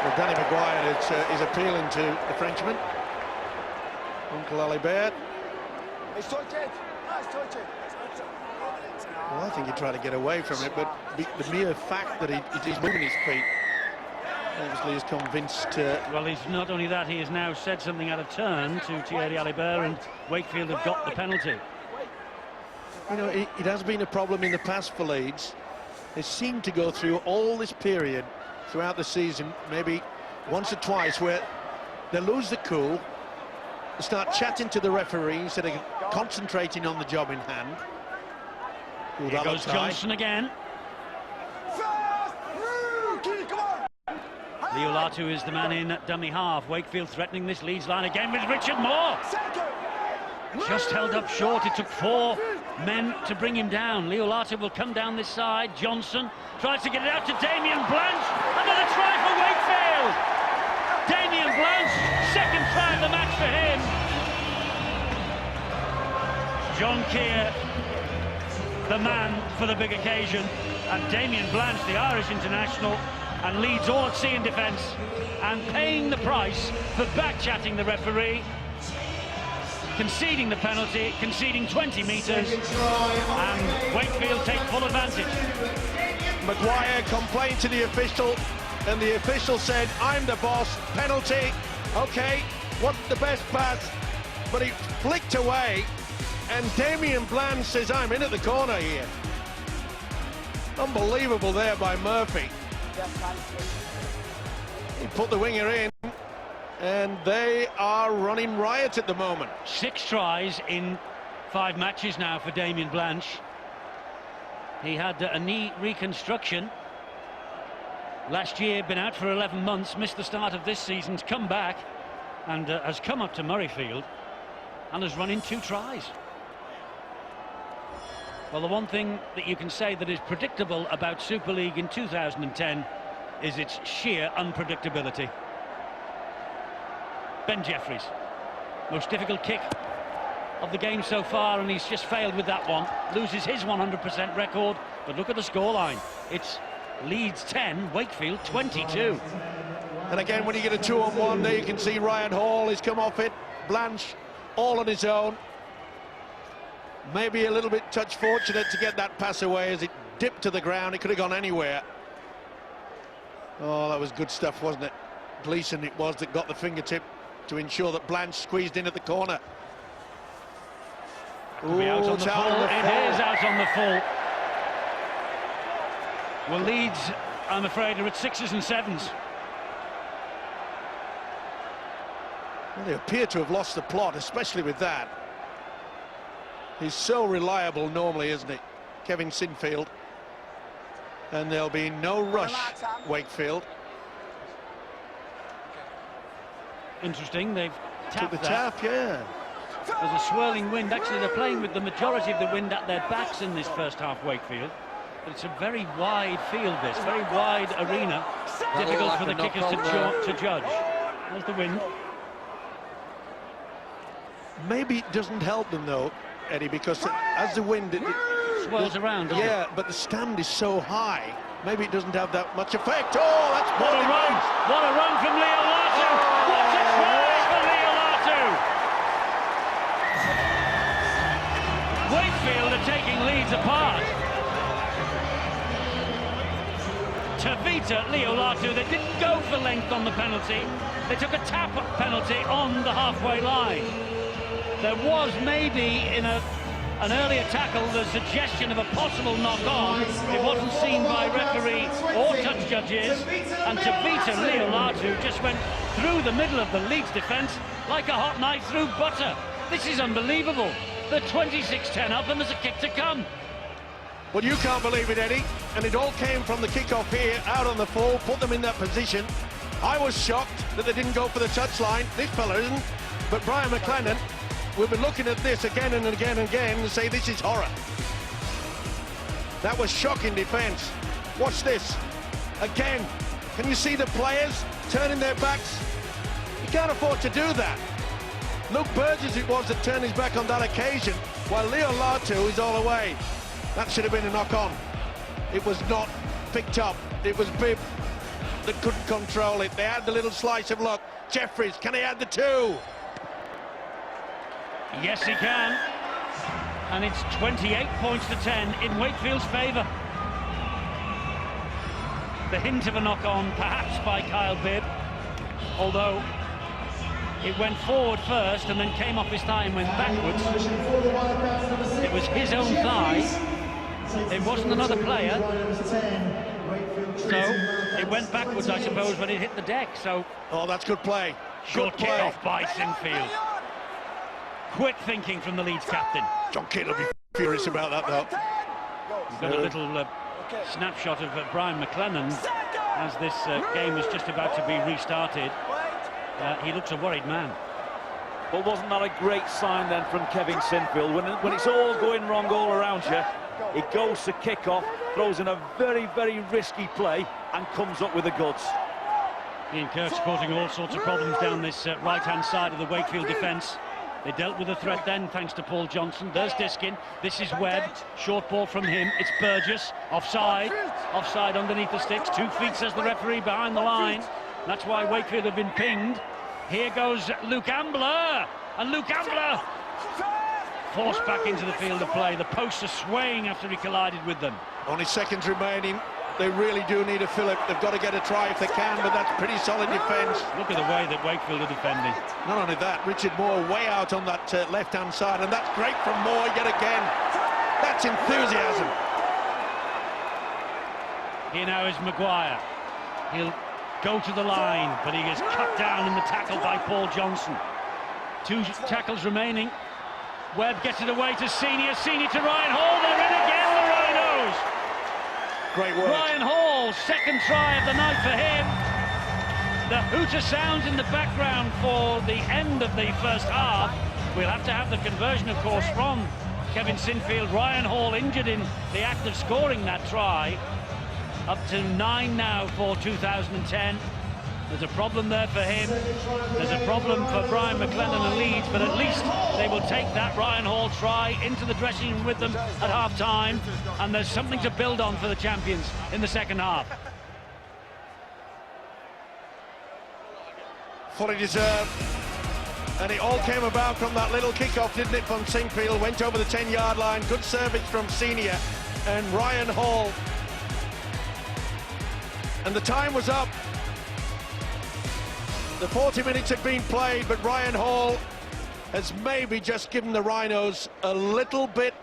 Well, Danny Maguire is appealing to the Frenchman. Uncle Alibert. Well, I think he tried to get away from it, but the mere fact that he's moving his feet obviously is convinced. Well, he's not only that, he has now said something out of turn to Thierry Alibert, and Wakefield have got the penalty. You know, it has been a problem in the past for Leeds. They seem to go through all this period throughout the season, maybe once or twice, where they lose the cool, they start chatting to the referee instead of concentrating on the job in hand. Ooh, Here goes Johnson again. Leo-Latu is the man in dummy half. Wakefield threatening this Leeds line again with Richard Moore. Just held up short. It took 4 men to bring him down. Leo-Latu will come down this side. Johnson tries to get it out to Damien Blanch. Another try for Wakefield. Damien Blanch, second try of the match for him. John Keir, the man for the big occasion, and Damien Blanch, the Irish international, and Leeds all at sea in defence, and paying the price for back-chatting the referee, conceding the penalty, conceding 20 metres, and Wakefield take full advantage. Maguire complained to the official, and the official said, "I'm the boss, penalty." Okay, wasn't the best pass, but he flicked away, and Damien Blanch says, "I'm in at the corner here." Unbelievable there by Murphy. He put the winger in, and they are running riot at the moment. 6 tries in 5 matches now for Damien Blanch. He had a knee reconstruction last year, been out for 11 months, missed the start of this season's come back, and has come up to Murrayfield and has run in 2 tries. Well, the one thing that you can say that is predictable about Super League in 2010 is its sheer unpredictability. Ben Jeffries, most difficult kick of the game so far, and he's just failed with that one. Loses his 100% record, but look at the scoreline. It's Leeds 10, Wakefield 22. And again, when you get a 2-on-1, there you can see Ryan Hall has come off it. Blanch all on his own. Maybe a little bit touch fortunate to get that pass away as it dipped to the ground. It could have gone anywhere. Oh, that was good stuff, wasn't it? Gleeson it was that got the fingertip to ensure that Blanch squeezed in at the corner. Could be out on the full. It is out on the full. Well, Leeds, I'm afraid, are at 6s and 7s. Well, they appear to have lost the plot, especially with that. He's so reliable normally, isn't he, Kevin Sinfield? And there'll be no rush, Wakefield. Interesting, they've tapped the that. tap, yeah. There's a swirling wind. Actually, they're playing with the majority of the wind at their backs in this first half, Wakefield. But it's a very wide field, this, very wide arena. Difficult for the kickers to judge. There's the wind. Maybe it doesn't help them, though, Eddie, because as the wind... It swirls around, doesn't it? Yeah, but the stand is so high, maybe it doesn't have that much effect. Oh, that's what a run! What a run from Leo-Latu! What a try for Leo-Latu! Wakefield are taking Leeds apart. Tevita Leo-Latu, they didn't go for length on the penalty. They took a tap penalty on the halfway line. There was maybe in an earlier tackle the suggestion of a possible knock-on. It wasn't seen by referee or touch judges, and Tevita Leo-Latu just went through the middle of the Leeds defence like a hot knife through butter. This is unbelievable. They're 26-10 up, and there's a kick to come. Well, you can't believe it, Eddie, and it all came from the kick-off here, out on the full, put them in that position. I was shocked that they didn't go for the touchline. This fella isn't, but Brian McLennan will be looking at this again and again and again and say this is horror. That was shocking defence. Watch this. Again, can you see the players turning their backs? You can't afford to do that. Luke Burgess it was that turned his back on that occasion, while Leo-Latu is all away. That should have been a knock-on. It was not picked up. It was Bibb that couldn't control it. They had the little slice of luck. Jeffries, can he add the 2? Yes, he can. And it's 28 points to 10 in Wakefield's favour. The hint of a knock-on, perhaps by Kyle Bibb, although it went forward first and then came off his thigh and went backwards. It was his own thigh. It wasn't another player. So it went backwards, I suppose, when it hit the deck. So oh, that's good play. Short kick off by Sinfield. Quick thinking from the Leeds captain. John Keane will be furious about that, though. We've got a little snapshot of Brian McLennan as this game is just about to be restarted. He looks a worried man. But wasn't that a great sign then from Kevin Sinfield? When it's all going wrong all around you, he goes to kick off, throws in a very, very risky play and comes up with the goods. Ian Kirk's causing all sorts of problems down this right-hand side of the Wakefield defence. They dealt with the threat then, thanks to Paul Johnson. There's Diskin. This is Webb. Short ball from him. It's Burgess. Offside. Offside underneath the sticks. 2 feet, says the referee, behind the line. That's why Wakefield have been pinged. Here goes Luke Ambler. And Luke Ambler forced back into the field of play. The posts are swaying after he collided with them. Only seconds remaining. They really do need a fillip. They've got to get a try if they can, but that's pretty solid defence. Look at the way that Wakefield are defending. Not only that, Richard Moore way out on that left-hand side, and that's great from Moore yet again. That's enthusiasm. Here now is Maguire. He'll go to the line, but he gets cut down in the tackle by Paul Johnson. 2 tackles remaining. Webb gets it away to Senior. Senior to Ryan Hall. They're in again, the Rhinos. Great work. Ryan Hall, second try of the night for him. The hooter sounds in the background for the end of the first half. We'll have to have the conversion, of course, from Kevin Sinfield. Ryan Hall injured in the act of scoring that try. Up to 9 now for 2010. There's a problem there for him. There's a problem for Brian McLennan and Leeds, but at least they will take that Ryan Hall try into the dressing room with them at half-time, and there's something to build on for the champions in the second half. Fully deserved. And it all came about from that little kick-off, didn't it, from Sinfield? Went over the 10-yard line. Good service from Senior and Ryan Hall. And the time was up. The 40 minutes had been played, but Ryan Hall has maybe just given the Rhinos a little bit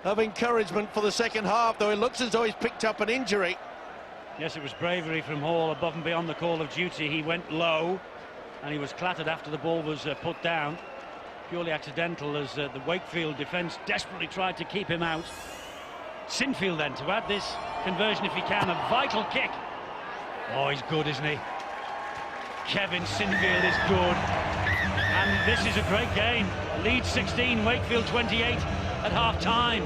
of encouragement for the second half, though it looks as though he's picked up an injury. Yes, it was bravery from Hall above and beyond the call of duty. He went low and he was clattered after the ball was put down. Purely accidental, as the Wakefield defence desperately tried to keep him out. Sinfield then to add this conversion if he can. A vital kick. Oh, he's good, isn't he? Kevin Sinfield is good. And this is a great game. Leeds 16, Wakefield 28 at half-time.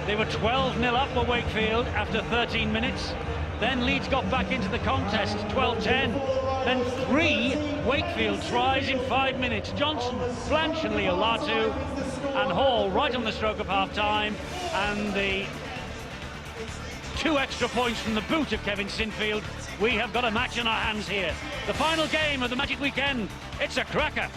They were 12-0 up for Wakefield after 13 minutes. Then Leeds got back into the contest, 12-10. Then 3 Wakefield tries in 5 minutes. Johnson, Blanch and Leo-Latu, and Hall right on the stroke of half-time. And the 2 extra points from the boot of Kevin Sinfield. We have got a match in our hands here. The final game of the Magic Weekend. It's a cracker.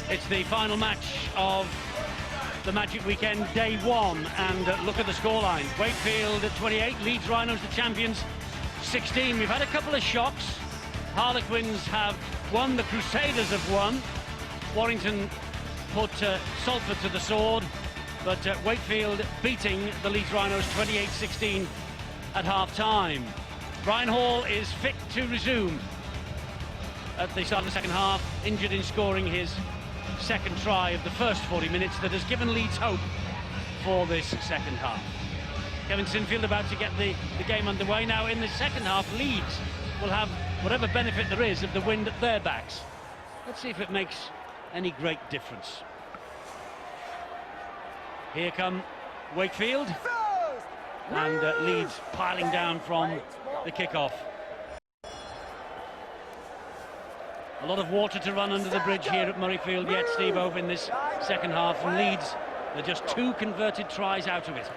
It's the final match of the Magic Weekend, day 1, and look at the scoreline. Wakefield at 28, Leeds Rhinos, the champions, 16. We've had a couple of shocks. Harlequins have won, the Crusaders have won. Warrington put Salford to the sword, but Wakefield beating the Leeds Rhinos 28-16 at half-time. Brian Hall is fit to resume at the start of the second half, injured in scoring his second try of the first 40 minutes that has given Leeds hope for this second half. Kevin Sinfield about to get the game underway. Now in the second half, Leeds will have whatever benefit there is of the wind at their backs. Let's see if it makes any great difference. Here come Wakefield. and Leeds piling down from the kickoff. A lot of water to run under the bridge here at Murrayfield yet, Steve, over in this second half, and Leeds, they're just 2 converted tries out of it.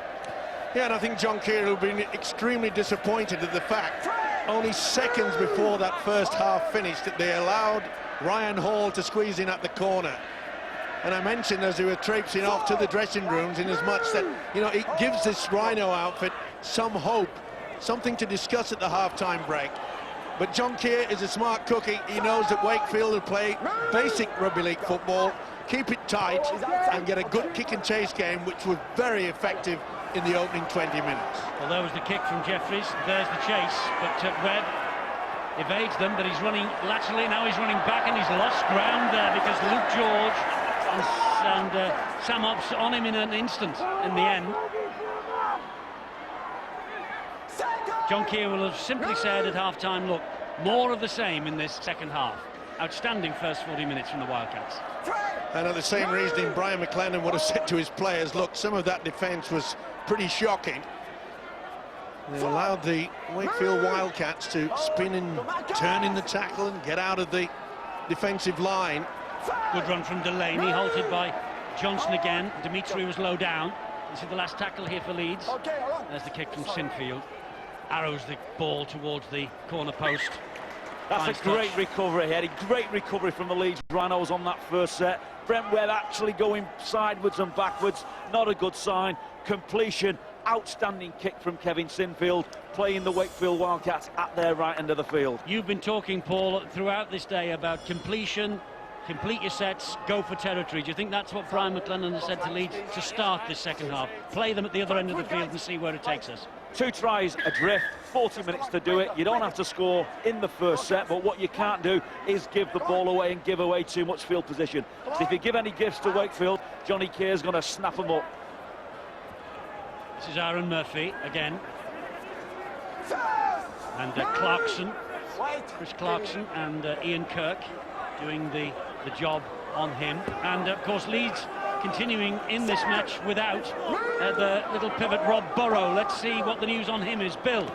Yeah, and I think John Keir will be extremely disappointed at the fact, only seconds before that first half finished, that they allowed Ryan Hall to squeeze in at the corner. And I mentioned as they were traipsing off to the dressing rooms, in as much that, you know, it gives this Rhino outfit some hope, something to discuss at the half-time break. But John Keir is a smart cookie. He knows that Wakefield will play basic rugby league football, keep it tight, and get a good kick and chase game, which was very effective in the opening 20 minutes. Well, there was the kick from Jeffries, there's the chase, but Webb evades them, but he's running laterally, now he's running back, and he's lost ground there because Luke George and Sam Ops on him in an instant in the end. John Keir will have simply said at half-time, look, more of the same in this second half. Outstanding first 40 minutes from the Wildcats. And at the same reasoning, Brian McLennan would have said to his players, look, some of that defence was pretty shocking. They allowed the Wakefield Wildcats to spin and turn in the tackle and get out of the defensive line. Good run from Delaney, halted by Johnson again. Dimitri was low down. This is the last tackle here for Leeds. There's the kick from Sinfield. Arrows the ball towards the corner post. That's a great recovery, Eddie. Great recovery from the Leeds Rhinos on that first set. Brent Webb actually going sideways and backwards. Not a good sign. Completion. Outstanding kick from Kevin Sinfield, playing the Wakefield Wildcats at their right end of the field. You've been talking, Paul, throughout this day about completion, complete your sets, go for territory. Do you think that's what Brian McLennan has said to Leeds to start this second half? Play them at the other end of the field and see where it takes us. 2 tries adrift, 40 minutes to do it. You don't have to score in the first set, but what you can't do is give the ball away and give away too much field position. So if you give any gifts to Wakefield, Johnny Keir's going to snap them up. This is Aaron Murphy again. And Clarkson, Chris Clarkson and Ian Kirk doing the job on him. And of course Leeds continuing in this match without the little pivot Rob Burrow. Let's see what the news on him is. Bill.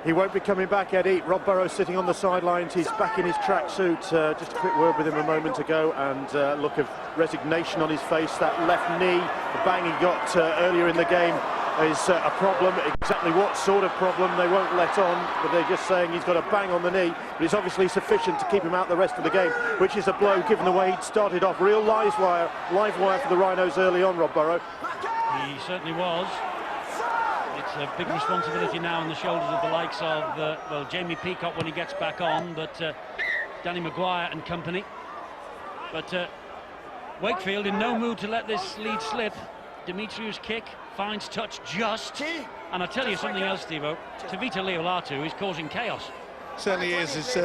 He won't be coming back, Eddie. Rob Burrow sitting on the sidelines. He's back in his tracksuit. Just a quick word with him a moment ago, and look of resignation on his face. That left knee, the bang he got earlier in the game, is a problem. Exactly what sort of problem they won't let on, but they're just saying he's got a bang on the knee, but it's obviously sufficient to keep him out the rest of the game, which is a blow given the way he'd started off. Real live wire for the Rhinos early on, Rob Burrow. He certainly was. It's a big responsibility now on the shoulders of the likes of well, Jamie Peacock when he gets back on, but Danny Maguire and company. But Wakefield in no mood to let this lead slip. Dimitri's kick finds touch just, and I'll tell you something else, Steve-O. Tevita Leo-Latu is causing chaos. Certainly is. It's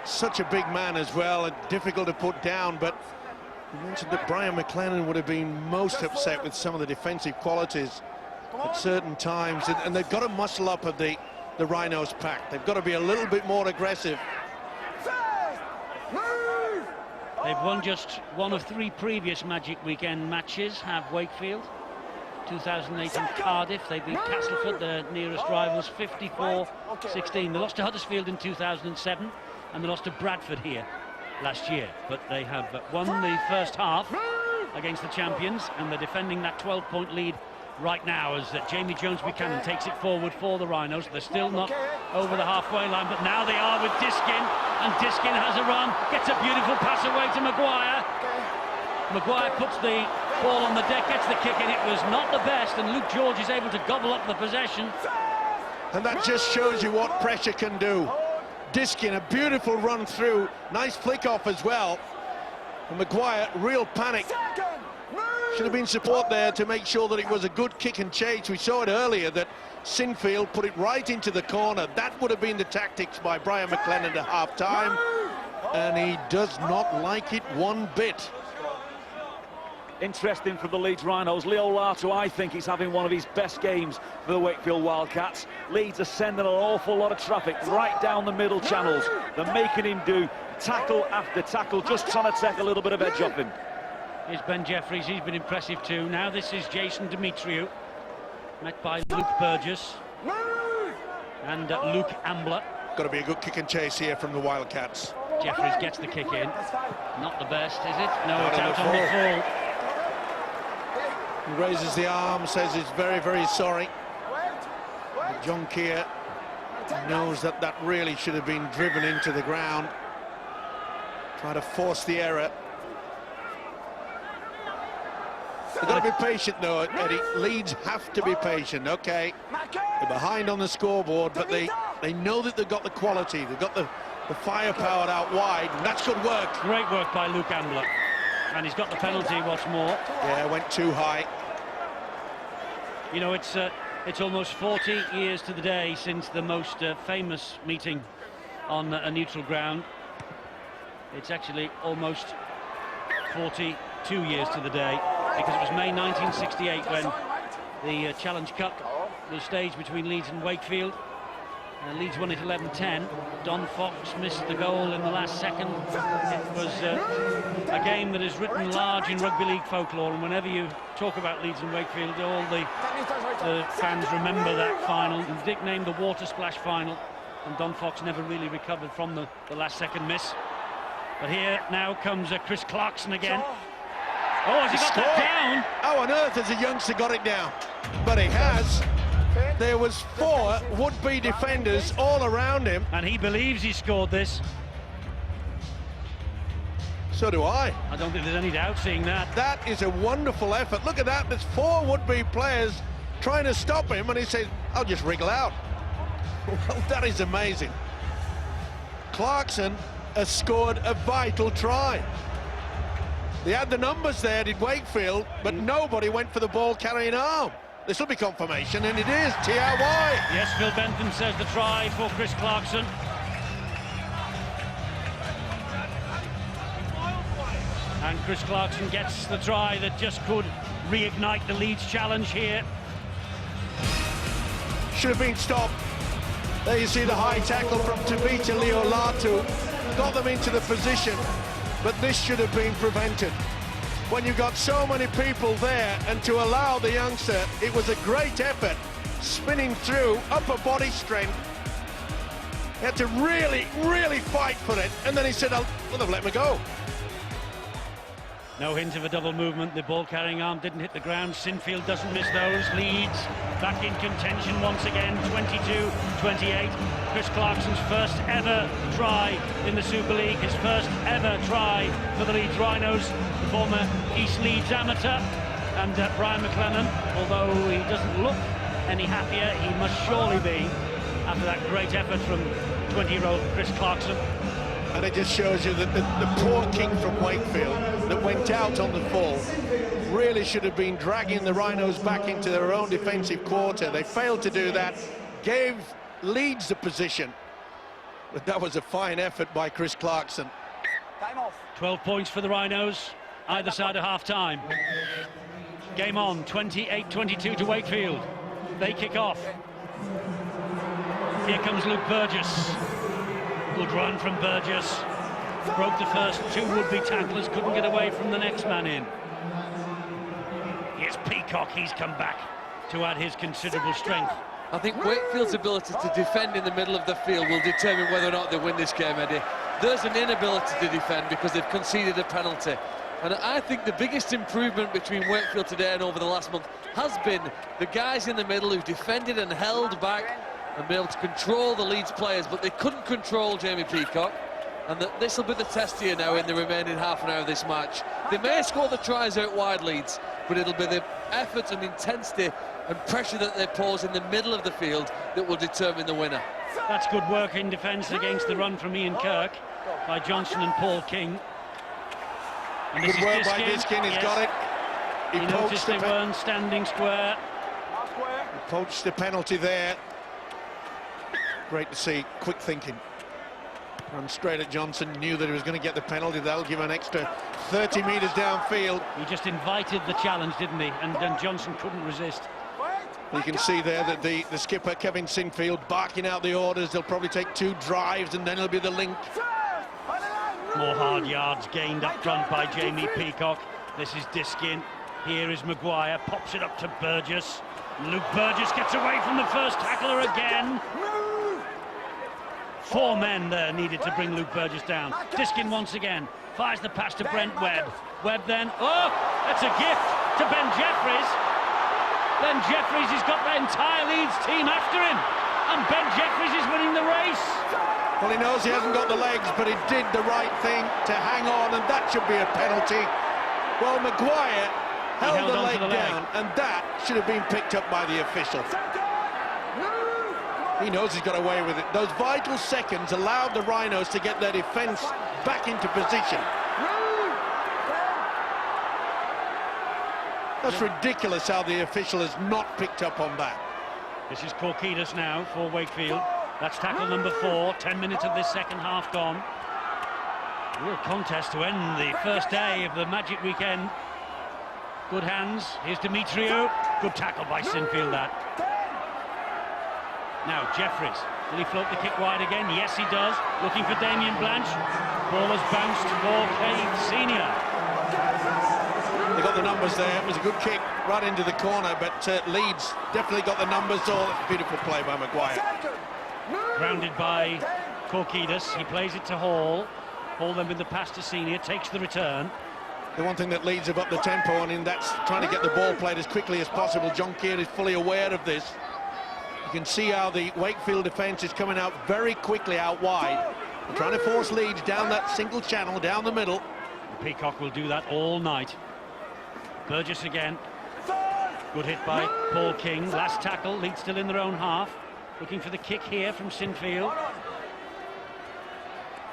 such a big man as well, and difficult to put down, but you mentioned that Brian McLennan would have been most upset with some of the defensive qualities at certain times, and they've got to muscle up at the Rhinos pack. They've got to be a little bit more aggressive. They've won just one of 3 previous Magic Weekend matches, have Wakefield. 2008 in Cardiff, they beat Castleford, their nearest rivals, 54-16. They lost to Huddersfield in 2007, and they lost to Bradford here last year. But they have won the first half against the champions, and they're defending that 12-point lead right now as Jamie Jones-Buchanan takes it forward for the Rhinos. They're still not over the halfway line, but now they are with Diskin, and Diskin has a run, gets a beautiful pass away to Maguire. Maguire puts the ball on the deck, gets the kick in. It was not the best, and Luke George is able to gobble up the possession. And that just shows you what pressure can do. Diskin, a beautiful run through, nice flick off as well. And Maguire, real panic. Should have been support there to make sure that it was a good kick and chase. We saw it earlier that Sinfield put it right into the corner. That would have been the tactics by Brian McLennan at half-time, and he does not like it one bit. Interesting for the Leeds Rhinos. Leo-Latu, I think he's having one of his best games for the Wakefield Wildcats. Leeds are sending an awful lot of traffic right down the middle channels. They're making him do tackle after tackle, just trying to take a little bit of edge off him. Here's Ben Jeffries, he's been impressive too. Now this is Jason Dimitriou. met by Luke Burgess and Luke Ambler. Got to be a good kick and chase here from the Wildcats. Jeffries gets the kick in. Not the best, is it? No, Not it's on out the on the full. full. He raises the arm, says he's very, very sorry. But John Keir knows that that really should have been driven into the ground. Try to force the error. They've got to be patient though, Eddie. Leeds have to be patient. Okay, they're behind on the scoreboard, but they know that they've got the quality, they've got the firepower out wide, and that's good work. Great work by Luke Ambler. And he's got the penalty, what's more. Yeah, went too high. You know, it's almost 40 years to the day since the most famous meeting on a neutral ground. It's actually almost 42 years to the day, because it was May 1968 when the Challenge Cup was staged between Leeds and Wakefield. Leeds won it 11-10. Don Fox missed the goal in the last second. It was a game that is written large in rugby league folklore, and whenever you talk about Leeds and Wakefield, all the fans remember that final. It was nicknamed the Water Splash Final, and Don Fox never really recovered from the last second miss. But here now comes Chris Clarkson again. Oh, has he got that down? How on earth has a youngster got it down? But he has. There was 4 would-be defenders all around him. And he believes he scored this. So do I. I don't think there's any doubt seeing that. That is a wonderful effort. Look at that. There's 4 would-be players trying to stop him, and he says, I'll just wriggle out. Well, that is amazing. Clarkson has scored a vital try. They had the numbers there, did Wakefield, but nobody went for the ball-carrying arm. This will be confirmation, and it is TRY. Yes, Phil Bentham says the try for Chris Clarkson. And Chris Clarkson gets the try that just could reignite the Leeds challenge here. Should have been stopped. There you see the high tackle from Tevita Leo-Latu. Got them into the position, but this should have been prevented. When you've got so many people there, and to allow the youngster, it was a great effort, spinning through, upper body strength. He had to really, really fight for it, and then he said, well, they've let me go. No hint of a double movement. The ball-carrying arm didn't hit the ground. Sinfield doesn't miss those. Leeds back in contention once again, 22-28. Chris Clarkson's first ever try in the Super League, his first ever try for the Leeds Rhinos, the former East Leeds amateur. And Brian McLennan, although he doesn't look any happier, he must surely be after that great effort from 20-year-old Chris Clarkson. And it just shows you that the poor king from Wakefield that went out on the full really should have been dragging the Rhinos back into their own defensive quarter. They failed to do that, gave Leeds the position. But that was a fine effort by Chris Clarkson. Time off. 12 points for the Rhinos, either side of half-time. Game on, 28-22 to Wakefield. They kick off. Here comes Luke Burgess. Good run from Burgess. Broke the first 2 would-be tacklers, couldn't get away from the next man in. Here's Peacock, he's come back to add his considerable strength. I think Wakefield's ability to defend in the middle of the field will determine whether or not they win this game, Eddie. There's an inability to defend because they've conceded a penalty. And I think the biggest improvement between Wakefield today and over the last month has been the guys in the middle who've defended and held back and be able to control the Leeds players, but they couldn't control Jamie Peacock. And this will be the test here now in the remaining half an hour of this match. They may score the tries out wide, Leeds, but it'll be the effort and intensity and pressure that they pose in the middle of the field that will determine the winner. That's good work in defence against the run from Ian Kirk by Johnson and Paul King. And Good work by Diskin, he's got it. He noticed they weren't standing square. He poached the penalty there. Great to see, quick thinking. Ran straight at Johnson, knew that he was going to get the penalty. That'll give him an extra 30 metres downfield. He just invited the challenge, didn't he? And then Johnson couldn't resist. You can see there that the skipper, Kevin Sinfield, barking out the orders. They'll probably take 2 drives and then it'll be the link. More hard yards gained up front by Jamie Peacock. This is Diskin. Here is Maguire, pops it up to Burgess. Luke Burgess gets away from the first tackler again. 4 men there needed to bring Luke Burgess down. Diskin once again fires the pass to Brent Webb. Webb then, oh, that's a gift to Ben Jeffries. Ben Jeffries has got the entire Leeds team after him, and Ben Jeffries is winning the race. Well, he knows he hasn't got the legs, but he did the right thing to hang on, and that should be a penalty. Well, Maguire held the leg down, and that should have been picked up by the official. He knows he's got away with it. Those vital seconds allowed the Rhinos to get their defence back into position. That's ridiculous how the official has not picked up on that. This is Korkidas now for Wakefield. That's tackle number 4. 10 minutes of this second half gone. Real contest to end the first day of the Magic Weekend. Good hands. Here's Demetriou. Good tackle by Sinfield, that. Now Jeffries. Will he float the kick wide again? Yes, he does. Looking for Damien Blanch. Ball has bounced for Cave Senior. They got the numbers there. It was a good kick right into the corner, but Leeds definitely got the numbers. Oh, beautiful play by Maguire. Grounded by Korkidas. He plays it to Hall. Hall then with the pass to Senior. Takes the return. The one thing that Leeds have upped the tempo on, and that's trying to get the ball played as quickly as possible. John Keir is fully aware of this. You can see how the Wakefield defence is coming out very quickly out wide. They're trying to force Leeds down that single channel, down the middle. The Peacock will do that all night. Burgess again. Good hit by Paul King. Last tackle, Leeds still in their own half. Looking for the kick here from Sinfield.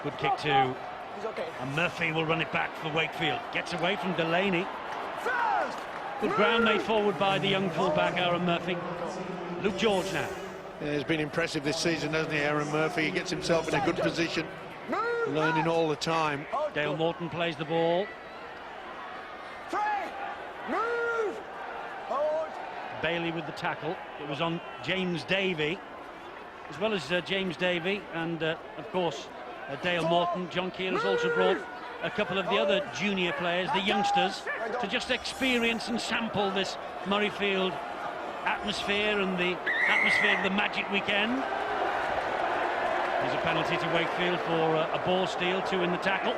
Good kick too. And Murphy will run it back for Wakefield. Gets away from Delaney. Good ground made forward by the young fullback Aaron Murphy. Luke George now. Yeah, he's been impressive this season, hasn't he, Aaron Murphy? He gets himself in a good position, learning all the time. Dale Morton plays the ball. Bailey with the tackle. It was on James Davey. As well as James Davey and, of course, Dale Morton. John Keir has also brought a couple of the other junior players, the youngsters, to just experience and sample this Murrayfield atmosphere and the atmosphere of the Magic Weekend. There's a penalty to Wakefield for a ball steal, 2 in the tackle.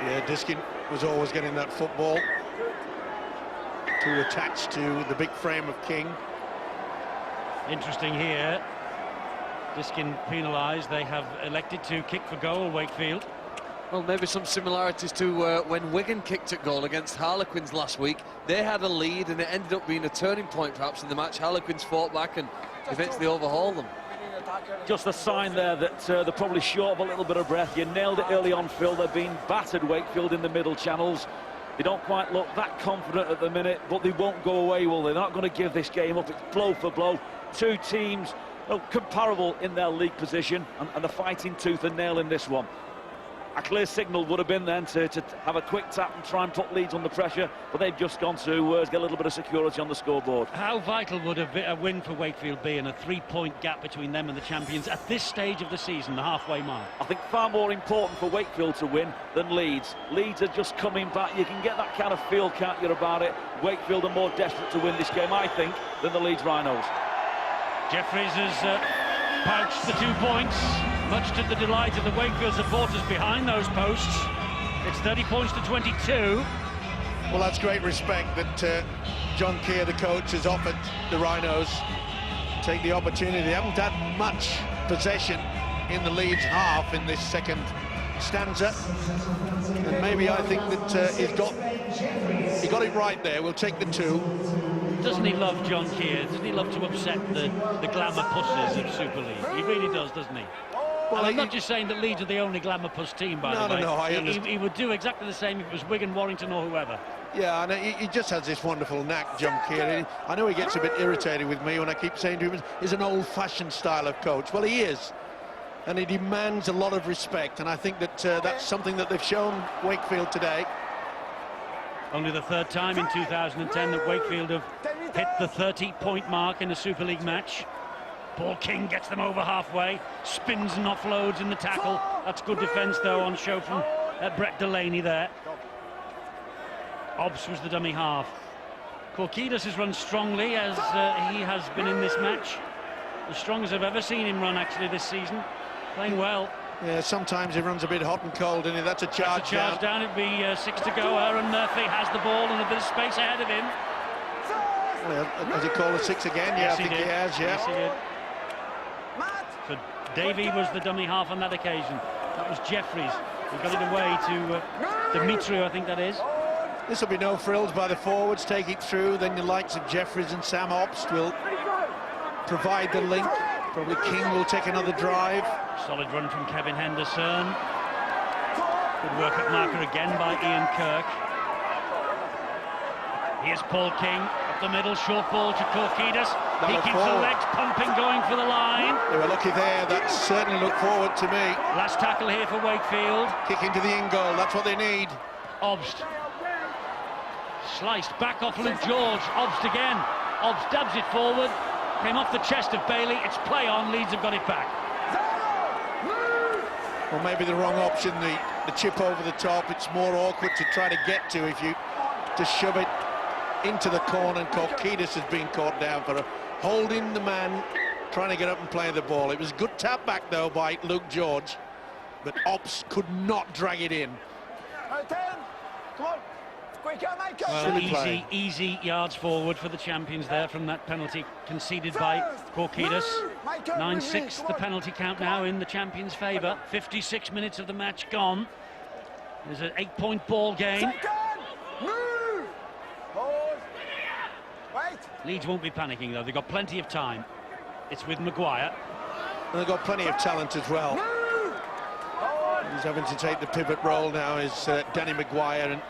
Yeah, Diskin was always getting that football. 2 attached to the big frame of King. Interesting here. Diskin penalised. They have elected to kick for goal, Wakefield. Well, maybe some similarities to when Wigan kicked at goal against Harlequins last week. They had a lead and it ended up being a turning point perhaps in the match. Harlequins fought back and eventually overhauled them. Just a sign there that they're probably short of a little bit of breath. You nailed it early on, Phil. They're being battered, Wakefield, in the middle channels. They don't quite look that confident at the minute, but they won't go away, will they? They're not going to give this game up. It's blow for blow. 2 teams comparable in their league position, and they're fighting tooth and nail in this one. A clear signal would have been then to have a quick tap and try and put Leeds under pressure, but they've just gone to get a little bit of security on the scoreboard. How vital would a win for Wakefield be, and a 3-point gap between them and the champions at this stage of the season, the halfway mark? I think far more important for Wakefield to win than Leeds. Leeds are just coming back. You can get that kind of feel, can't you, about it? Wakefield are more desperate to win this game, I think, than the Leeds Rhinos. Jeffries has pouched the 2 points, much to the delight of the Wakefield supporters behind those posts. It's 30 points to 22. Well, that's great respect that John Keir, the coach, has offered the Rhinos. Take the opportunity. They haven't had much possession in the Leeds half in this second stanza, and maybe I think that he got it right there. We'll take the 2. Doesn't he love John Keir? Doesn't he love to upset the glamour pusses of Super League? He really does, doesn't he? Well, I'm not just saying that Leeds are the only glamour puss team, by the way. No, he would do exactly the same if it was Wigan, Warrington or whoever. Yeah, and he just has this wonderful knack, John Keir. I know he gets a bit irritated with me when I keep saying to him he's an old-fashioned style of coach. Well, he is, and he demands a lot of respect, and I think that that's something that they've shown Wakefield today. Only the 3rd time in 2010 that Wakefield have hit the 30-point mark in a Super League match. Paul King gets them over halfway, spins and offloads in the tackle. That's good defence, though, on show from Brett Delaney there. Obbs was the dummy half. Korkidas has run strongly, as he has been in this match. As strong as I've ever seen him run, actually, this season. Playing well. Yeah, sometimes he runs a bit hot and cold, and that's a charge down. It'd be 6 to go. Aaron Murphy has the ball and a bit of space ahead of him. Well, has he called a 6 again? Yeah, Yes, I think he has, yeah. Yes, he did. So Davey was the dummy half on that occasion. That was Jeffries. He got it away to Demetriou, I think that is. This will be no frills by the forwards, take it through. Then the likes of Jeffries and Sam Obst will provide the link. Probably King will take another drive. Solid run from Kevin Henderson. Good work at marker again by Ian Kirk. Here's Paul King up the middle, short ball to Korkidas. He keeps the legs pumping, going for the line. They were lucky there. That certainly looked forward to me. Last tackle here for Wakefield. Kick into the in goal. That's what they need. Obst. Sliced back off Luke George. Obst again. Obst dabs it forward. Came off the chest of Bailey. It's play on. Leeds have got it back. Well, maybe the wrong option, the chip over the top. It's more awkward to try to get to if you to shove it into the corner, and Korkidas has been caught down for holding the man, trying to get up and play the ball. It was a good tap back, though, by Luke George, but Ops could not drag it in. Well, easy yards forward for the champions there from that penalty conceded by Korkidas. 9-6 the penalty count now in the champions' favour. 56 minutes of the match gone. There's an 8-point ball game. Leeds won't be panicking, though. They've got plenty of time. It's with Maguire. And they've got plenty of talent as well. He's having to take the pivot role now, is Danny Maguire. And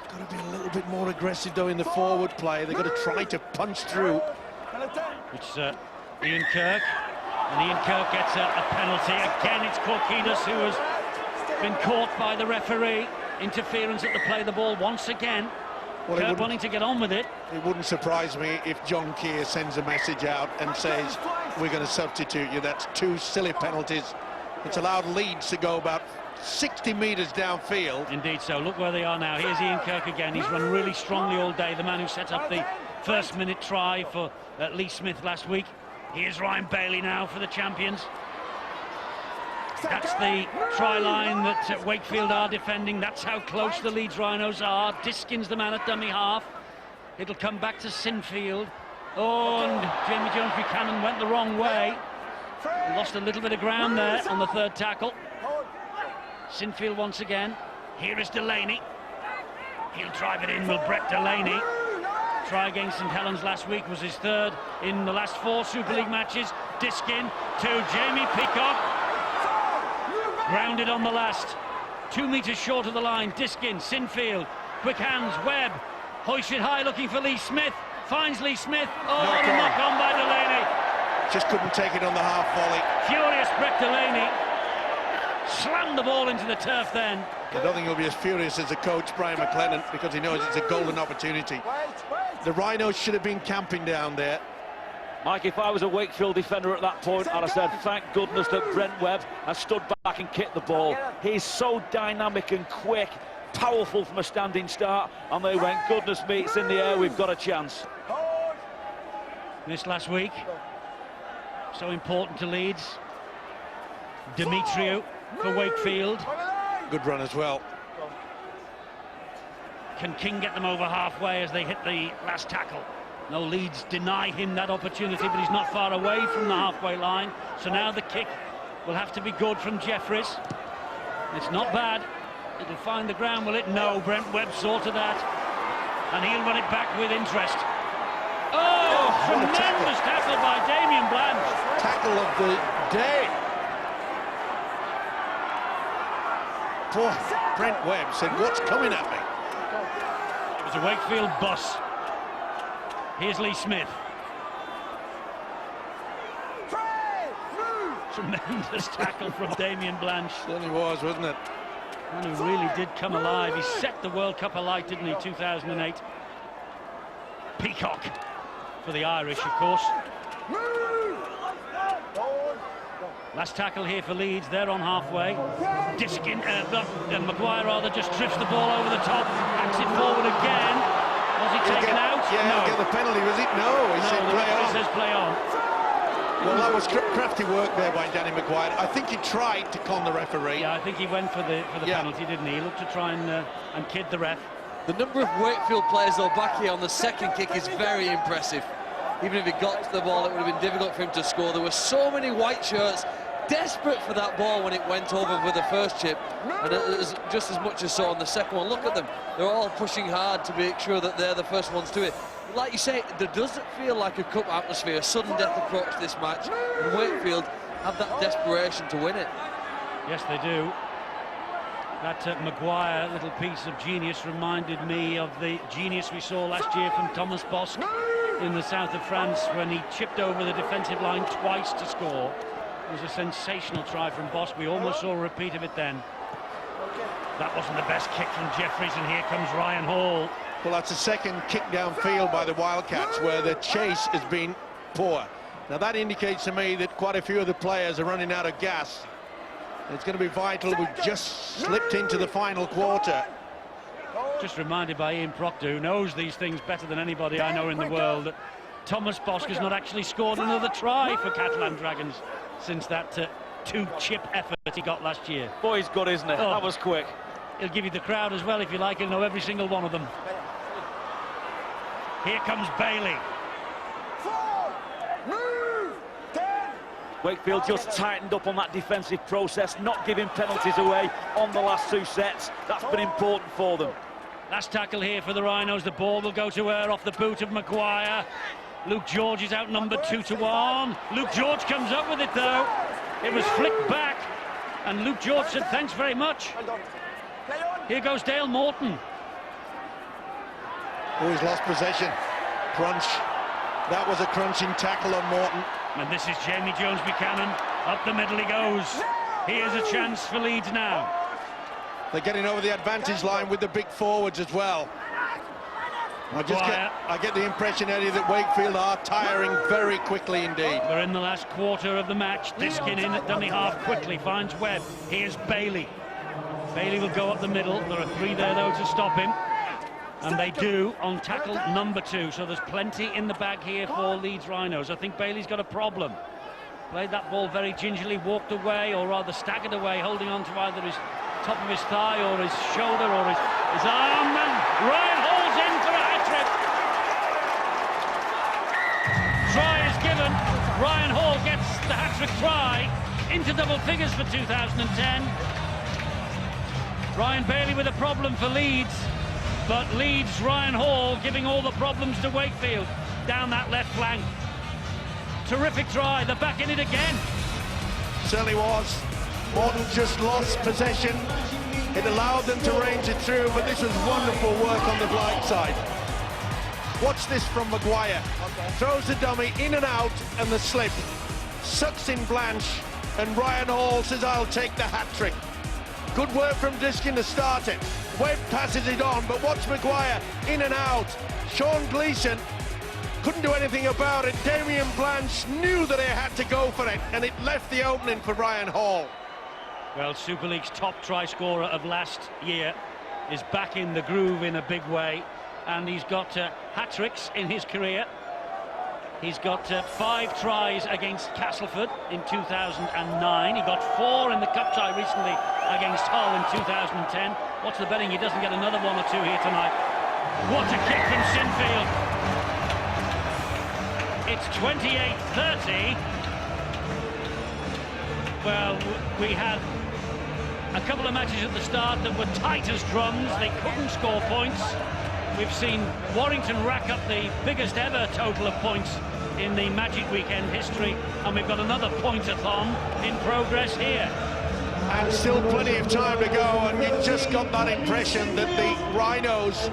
got to be a little bit more aggressive, though, in the forward play. They've got to try to punch through. It's Ian Kirk. And Ian Kirk gets a penalty. Again, it's Korkidas who has been caught by the referee. Interference at the play of the ball once again. Well, Kirk wanting to get on with it. It wouldn't surprise me if John Keir sends a message out and says, we're going to substitute you. That's 2 silly penalties. It's allowed Leeds to go about 60 metres downfield. Indeed so. Look where they are now. Here's Ian Kirk again. He's run really strongly all day. The man who set up the first-minute try for Lee Smith last week. Here's Ryan Bailey now for the champions. That's the try line that Wakefield are defending. That's how close the Leeds Rhinos are. Diskin's the man at dummy half. It'll come back to Sinfield. Oh, and Jamie Jones-Buchanan went the wrong way. Lost a little bit of ground there on the third tackle. Sinfield once again. Here is Delaney. He'll drive it in, will Brett Delaney. Try against St Helens last week was his third in the last 4 Super League matches. Diskin to Jamie Peacock. Grounded on the last. 2 metres short of the line. Diskin, Sinfield, quick hands, Webb. Hoists it high looking for Lee Smith. Finds Lee Smith. Oh, and a knock on by Delaney. Just couldn't take it on the half volley. Furious Brett Delaney. Slammed the ball into the turf then. I don't think he'll be as furious as the coach, Brian McLennan, because he knows it's a golden opportunity. The Rhinos should have been camping down there. Mike, if I was a Wakefield defender at that point, I'd have said, thank goodness that Brent Webb has stood back and kicked the ball. He's so dynamic and quick, powerful from a standing start, and they went, goodness me, it's in the air, we've got a chance. This last week, so important to Leeds. Demetriou for Wakefield. Good run as well. Can King get them over halfway as they hit the last tackle? No, Leeds deny him that opportunity, but he's not far away from the halfway line. So now the kick will have to be good from Jeffries. It's not bad. It'll find the ground, will it? No, Brent Webb saw to that. And he'll run it back with interest. Oh, tremendous tackle by Damien Blanch. Tackle of the day. Poor Brent Webb said, what's coming at me? It was a Wakefield bus. Here's Lee Smith. Tremendous tackle from Damien Blanch. Certainly was, wasn't it? And he really did come alive. He set the World Cup alight, didn't he, 2008. Peacock for the Irish, of course. Last tackle here for Leeds. They're on halfway. Maguire rather just drifts the ball over the top. Backs it forward again. Was taken out? Yeah, no. get the penalty, was it? No, he said the play referee on. says play on. Well, that was crafty work there by Danny Maguire. I think he tried to con the referee. Yeah, I think he went for the penalty, didn't he? He looked to try and kid the ref. The number of Wakefield players, though, back here on the second kick is very impressive. Even if he got to the ball, it would have been difficult for him to score. There were so many white shirts desperate for that ball when it went over with the first chip, and it was just as much as so on the second one. Look at them. They're all pushing hard to make sure that they're the first ones to it. Like you say, there doesn't feel like a cup atmosphere, a sudden death approach to this match, and Wakefield have that desperation to win it. Yes, they do. That Maguire little piece of genius reminded me of the genius we saw last year from Thomas Bosque in the south of France when he chipped over the defensive line twice to score. It was a sensational try from Bosque. We almost saw a repeat of it then. That wasn't the best kick from Jeffries, and here comes Ryan Hall. Well, that's a second kick downfield by the Wildcats where the chase has been poor. Now that indicates to me that quite a few of the players are running out of gas. It's going to be vital. We've just slipped into the final quarter. Just reminded by Ian Proctor, who knows these things better than anybody I know in the world, that Thomas Bosque has not actually scored another try for Catalan Dragons since that two-chip effort he got last year. Boy, he's good, isn't it? Oh. That was quick. He'll give you the crowd as well if you like. He'll know every single one of them. Here comes Bailey. Wakefield just tightened up on that defensive process, not giving penalties away on the last two sets. That's been important for them. Last tackle here for the Rhinos. The ball will go to Ayr off the boot of Maguire. Luke George is outnumbered 2-1. Luke George comes up with it though. It was flicked back, and Luke George said thanks very much. Here goes Dale Morton. Oh, he's lost possession. Crunch. That was a crunching tackle on Morton. And this is Jamie Jones-Buchanan. Up the middle he goes. Here's a chance for Leeds now. They're getting over the advantage line with the big forwards as well. I get the impression, Eddie, that Wakefield are tiring very quickly indeed. We're in the last quarter of the match. Diskin in at dummy half quickly, finds Webb. Here's Bailey. Bailey will go up the middle. There are three there, though, to stop him. And they do on tackle number 2. So there's plenty in the bag here for Leeds Rhinos. I think Bailey's got a problem. Played that ball very gingerly, walked away, or rather staggered away, holding on to either his top of his thigh or his shoulder or his arm. And Ryan Hall's in for a hat-trick. Try is given. Ryan Hall gets the hat-trick try into double figures for 2010. Ryan Bailey with a problem for Leeds. But Leeds, Ryan Hall giving all the problems to Wakefield down that left flank. Terrific try, they're back in it again. Certainly was. Morton just lost possession. It allowed them to range it through, but this was wonderful work on the blind side. Watch this from Maguire. Throws the dummy in and out, and the slip. Sucks in Blanch, and Ryan Hall says, I'll take the hat-trick. Good work from Diskin to start it. Webb passes it on, but watch Maguire in and out. Sean Gleeson couldn't do anything about it. Damien Blanch knew that he had to go for it, and it left the opening for Ryan Hall. Well, Super League's top try scorer of last year is back in the groove in a big way, and he's got hat-tricks in his career. He's got 5 tries against Castleford in 2009. He got 4 in the cup tie recently against Hull in 2010. What's the betting he doesn't get another 1 or 2 here tonight? What a kick from Sinfield. It's 28-30. Well, we had a couple of matches at the start that were tight as drums. They couldn't score points. We've seen Warrington rack up the biggest ever total of points in the Magic Weekend history, and we've got another point-a-thon in progress here. And still plenty of time to go, and you just got that impression that the Rhinos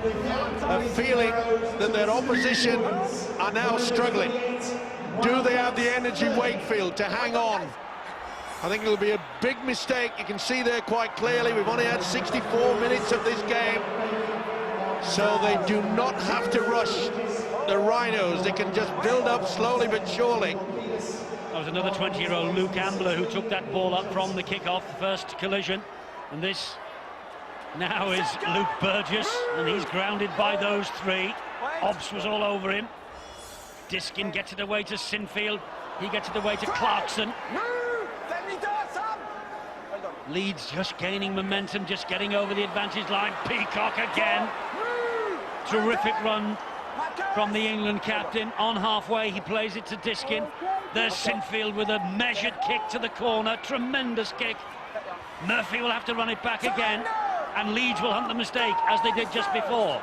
are feeling that their opposition are now struggling. Do they have the energy, Wakefield, to hang on? I think it'll be a big mistake. You can see there quite clearly we've only had 64 minutes of this game, so they do not have to rush the Rhinos. They can just build up slowly but surely. That was another 20-year-old Luke Ambler who took that ball up from the kick-off, the first collision. And this now is Luke Burgess, and he's grounded by those 3. Obbs was all over him. Diskin gets it away to Sinfield. He gets it away to Clarkson. Leeds just gaining momentum, just getting over the advantage line. Peacock again. Terrific run from the England captain. On halfway, he plays it to Diskin. There's Sinfield with a measured kick to the corner. Tremendous kick. Murphy will have to run it back again, and Leeds will hunt the mistake, as they did just before.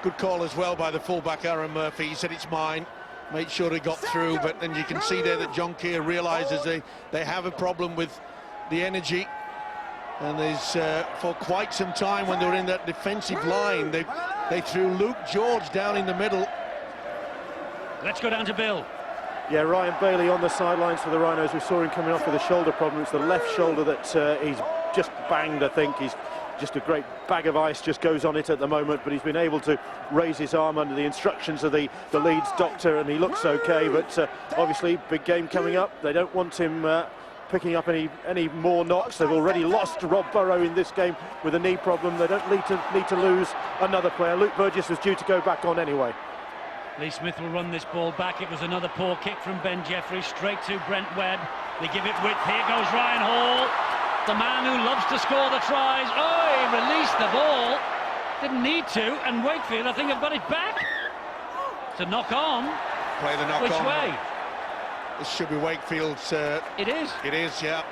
Good call as well by the fullback, Aaron Murphy. He said it's mine. Made sure he got through, but then you can see there that John Keir realises they have a problem with the energy. And there's for quite some time when they were in that defensive line, they threw Luke George down in the middle. Let's go down to Bill. Yeah, Ryan Bailey on the sidelines for the Rhinos. We saw him coming off with a shoulder problem. It's the left shoulder that he's just banged, I think. He's just a great bag of ice just goes on it at the moment, but he's been able to raise his arm under the instructions of the Leeds doctor, and he looks okay. But obviously, big game coming up. They don't want him picking up any more knocks. They've already lost Rob Burrow in this game with a knee problem. They don't need to lose another player. Luke Burgess was due to go back on anyway. Lee Smith will run this ball back. It was another poor kick from Ben Jeffries, straight to Brent Webb. They give it width. Here goes Ryan Hall, the man who loves to score the tries. Oh, he released the ball. Didn't need to, and Wakefield, I think, have got it back. To knock on. Play the knock on. Which way? This should be Wakefield's. It is. It is, yeah.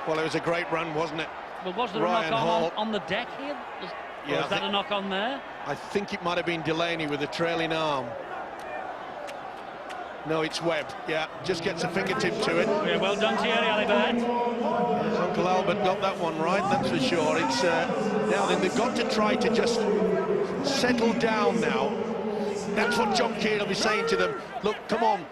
Well, it was a great run, wasn't it? Well, was there Ryan a knock Hall on the deck here? Yeah, was that a knock on there? I think it might have been Delaney with a trailing arm. No, it's Webb. Yeah, just gets a fingertip to it. Yeah, well done, Thierry Alibert. Uncle Albert got that one right, that's for sure. It's now then they've got to try to just settle down now. That's what John Keir will be saying to them. Look, come on,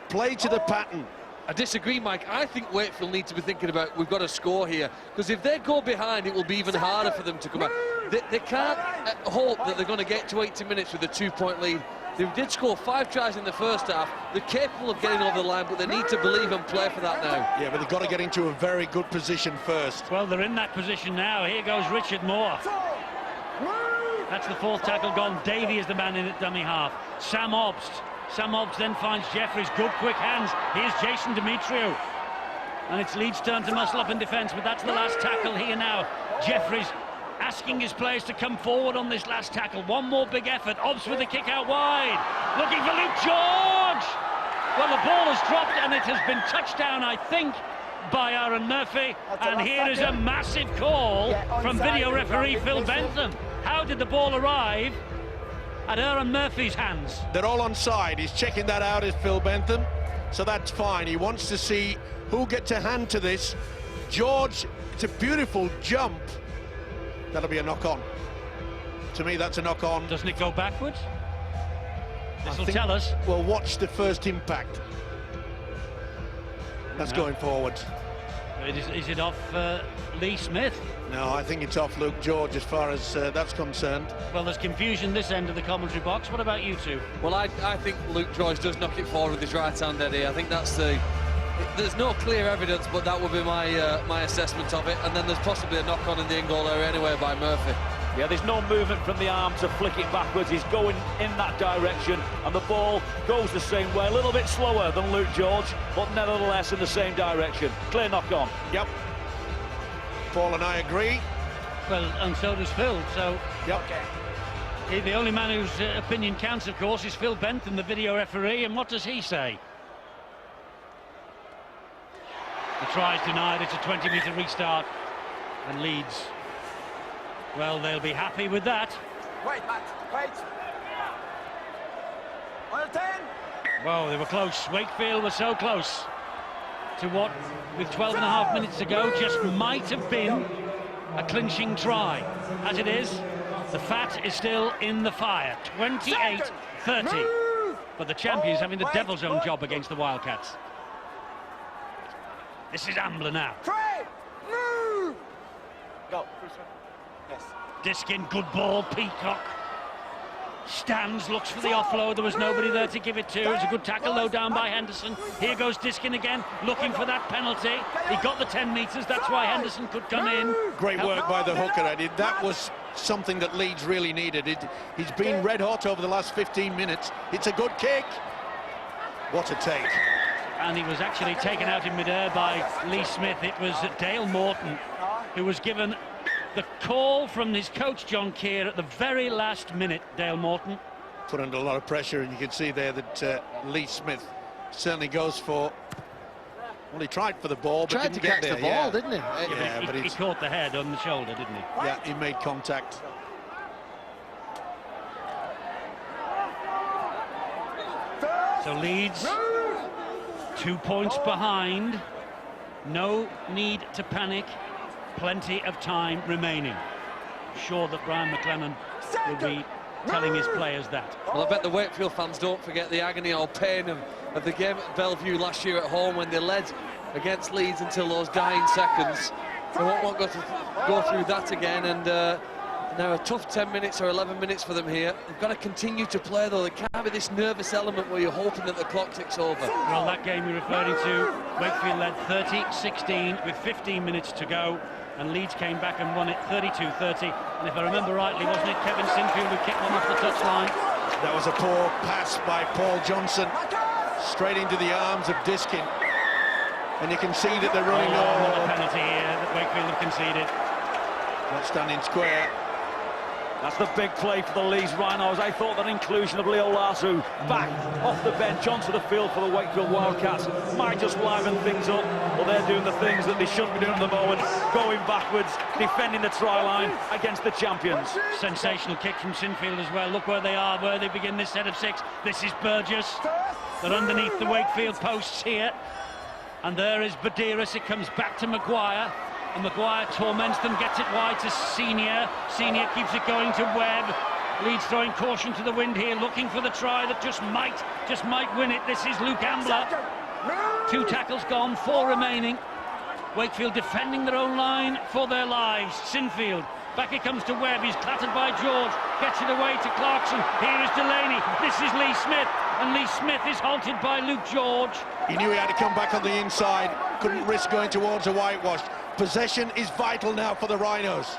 play to the pattern. I disagree, Mike. I think Wakefield need to be thinking about, we've got to score here, because if they go behind, it will be even harder for them to come out. They can't hope that they're going to get to 80 minutes with a 2-point lead. They did score 5 tries in the first half. They're capable of getting over the line, but they need to believe and play for that now. Yeah, but they've got to get into a very good position first. Well, they're in that position now. Here goes Richard Moore. That's the 4th tackle gone. Davey is the man in at dummy half. Sam Obbs then finds Jeffries. Good quick hands. Here's Jason Demetriou. And it's Leeds' turn to muscle up in defence, but that's the last tackle here now. Jeffries asking his players to come forward on this last tackle. One more big effort. Obbs with the kick out wide. Looking for Luke George. Well, the ball has dropped and it has been touched down, I think, by Aaron Murphy. And here is a massive call from video referee Phil Bentham. How did the ball arrive at Aaron Murphy's hands? They're all onside. He's checking that out, is Phil Bentham. So that's fine. He wants to see who gets a hand to this. George, it's a beautiful jump. That'll be a knock-on. To me, that's a knock-on. Doesn't it go backwards? This will tell us. Well, watch the first impact. That's going forward. Is it off Lee Smith? No, I think it's off Luke George as far as that's concerned. Well, there's confusion this end of the commentary box. What about you two? Well, I think Luke George does knock it forward with his right hand, Eddie. I think that's the... There's no clear evidence, but that would be my assessment of it. And then there's possibly a knock-on in the in-goal area anyway by Murphy. Yeah, there's no movement from the arm to flick it backwards. He's going in that direction, and the ball goes the same way. A little bit slower than Luke George, but nevertheless in the same direction. Clear knock-on. Yep. Paul and I agree. Well, and so does Phil, so... Yep. Okay. The only man whose opinion counts, of course, is Phil Bentham, the video referee, and what does he say? The try's denied. It's a 20-metre restart, and Leeds, well, they'll be happy with that. Wait, Matt, wait. On 10. Well, they were close. Wakefield was so close to what, with 12.5 minutes to go, just might have been a clinching try. As it is, the fat is still in the fire. 28-30. But the champions having the devil's own job against the Wildcats. This is Ambler now. Move! Go. Yes. Diskin, good ball, Peacock. Stands, looks for the offload. There was nobody there to give it to. It was a good tackle low down by Henderson. Here goes Diskin again, looking for that penalty. He got the 10 metres. That's why Henderson could come in. Great work by the hooker, Eddie. That was something that Leeds really needed. He's been red hot over the last 15 minutes. It's a good kick. What a take. And he was actually taken out in midair by Lee Smith. It was Dale Morton who was given the call from his coach John Keir at the very last minute. Dale Morton put under a lot of pressure, and you can see there that Lee Smith certainly goes for, well, he tried for the ball, but tried didn't to get catch there. the ball, didn't he? Yeah, but he caught the head on the shoulder, didn't he? Yeah, he made contact. So Leeds 2 points behind. No need to panic. Plenty of time remaining. Sure that Brian McLennan will be telling his players that. Well, I bet the Wakefield fans don't forget the agony or pain of the game at Bellevue last year at home when they led against Leeds until those dying seconds. They won't want to go through that again, and now a tough 10 minutes or 11 minutes for them here. They've got to continue to play, though. There can't be this nervous element where you're hoping that the clock ticks over. Well, that game you're referring to, Wakefield led 30-16 with 15 minutes to go, and Leeds came back and won it 32-30. And if I remember rightly, wasn't it Kevin Sinfield who kicked one off the touchline? That was a poor pass by Paul Johnson, straight into the arms of Diskin. And you can see that they're running another penalty here that Wakefield have conceded. Not standing square. That's the big play for the Leeds Rhinos. I thought that inclusion of Leo-Latu back off the bench onto the field for the Wakefield Wildcats might just liven things up, but they're doing the things that they shouldn't be doing at the moment, going backwards, defending the try line against the champions. Sensational kick from Sinfield as well. Look where they are, where they begin this set of 6. This is Burgess. They're underneath the Wakefield posts here. And there is Buderus. It comes back to Maguire. And Maguire torments them, gets it wide to Senior. Senior keeps it going to Webb. Leeds throwing caution to the wind here, looking for the try that just might win it. This is Luke Ambler. 2 tackles gone, 4 remaining. Wakefield defending their own line for their lives. Sinfield, back it comes to Webb. He's clattered by George, gets it away to Clarkson. Here is Delaney. This is Lee Smith, and Lee Smith is halted by Luke George. He knew he had to come back on the inside, couldn't risk going towards a whitewash. Possession is vital now for the Rhinos.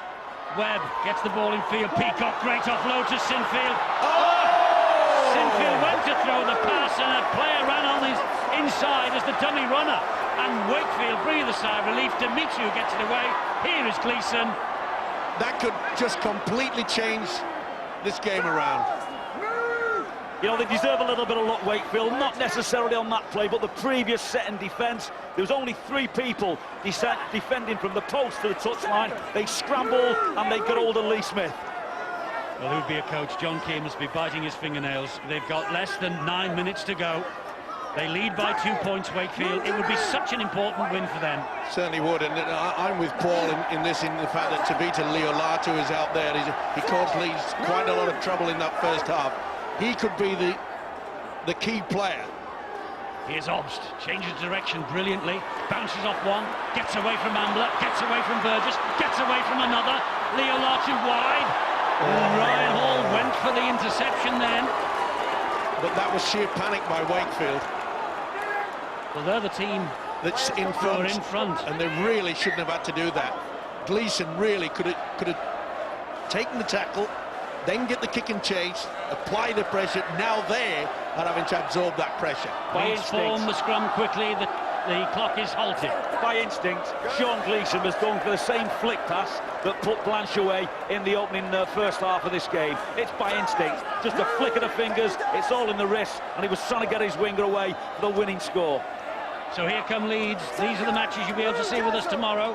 Webb gets the ball in field. Peacock, great offload to Sinfield. Oh! Sinfield went to throw the pass, and a player ran on his inside as the dummy runner. And Wakefield breathe a sigh of relief. Demetriou gets it away. Here is Gleeson. That could just completely change this game around. You know, they deserve a little bit of luck, Wakefield, not necessarily on that play, but the previous set in defence. There was only 3 people defending from the post to the touchline. They scrambled and they got hold of Lee Smith. Well, who'd be a coach? John Keir must be biting his fingernails. They've got less than 9 minutes to go. They lead by 2 points, Wakefield. It would be such an important win for them. Certainly would, and I'm with Paul in the fact that Tevita Leo-Latu is out there. He caused Leeds quite a lot of trouble in that first half. He could be the key player. Here's Obst, changes direction brilliantly, bounces off one, gets away from Ambler, gets away from Burgess, gets away from another. Leo-Latu wide. Ryan Hall went for the interception then. But that was sheer panic by Wakefield. Well, they're the team that's in front, and they really shouldn't have had to do that. Gleeson really could have taken the tackle, then get the kick and chase, apply the pressure. Now they are having to absorb that pressure. By Leeds form the scrum quickly. The clock is halted. By instinct, Sean Gleeson was going for the same flick pass that put Blanch away in the opening first half of this game. It's by instinct, just a flick of the fingers, it's all in the wrist, and he was trying to get his winger away for the winning score. So here come Leeds. These are the matches you'll be able to see with us tomorrow.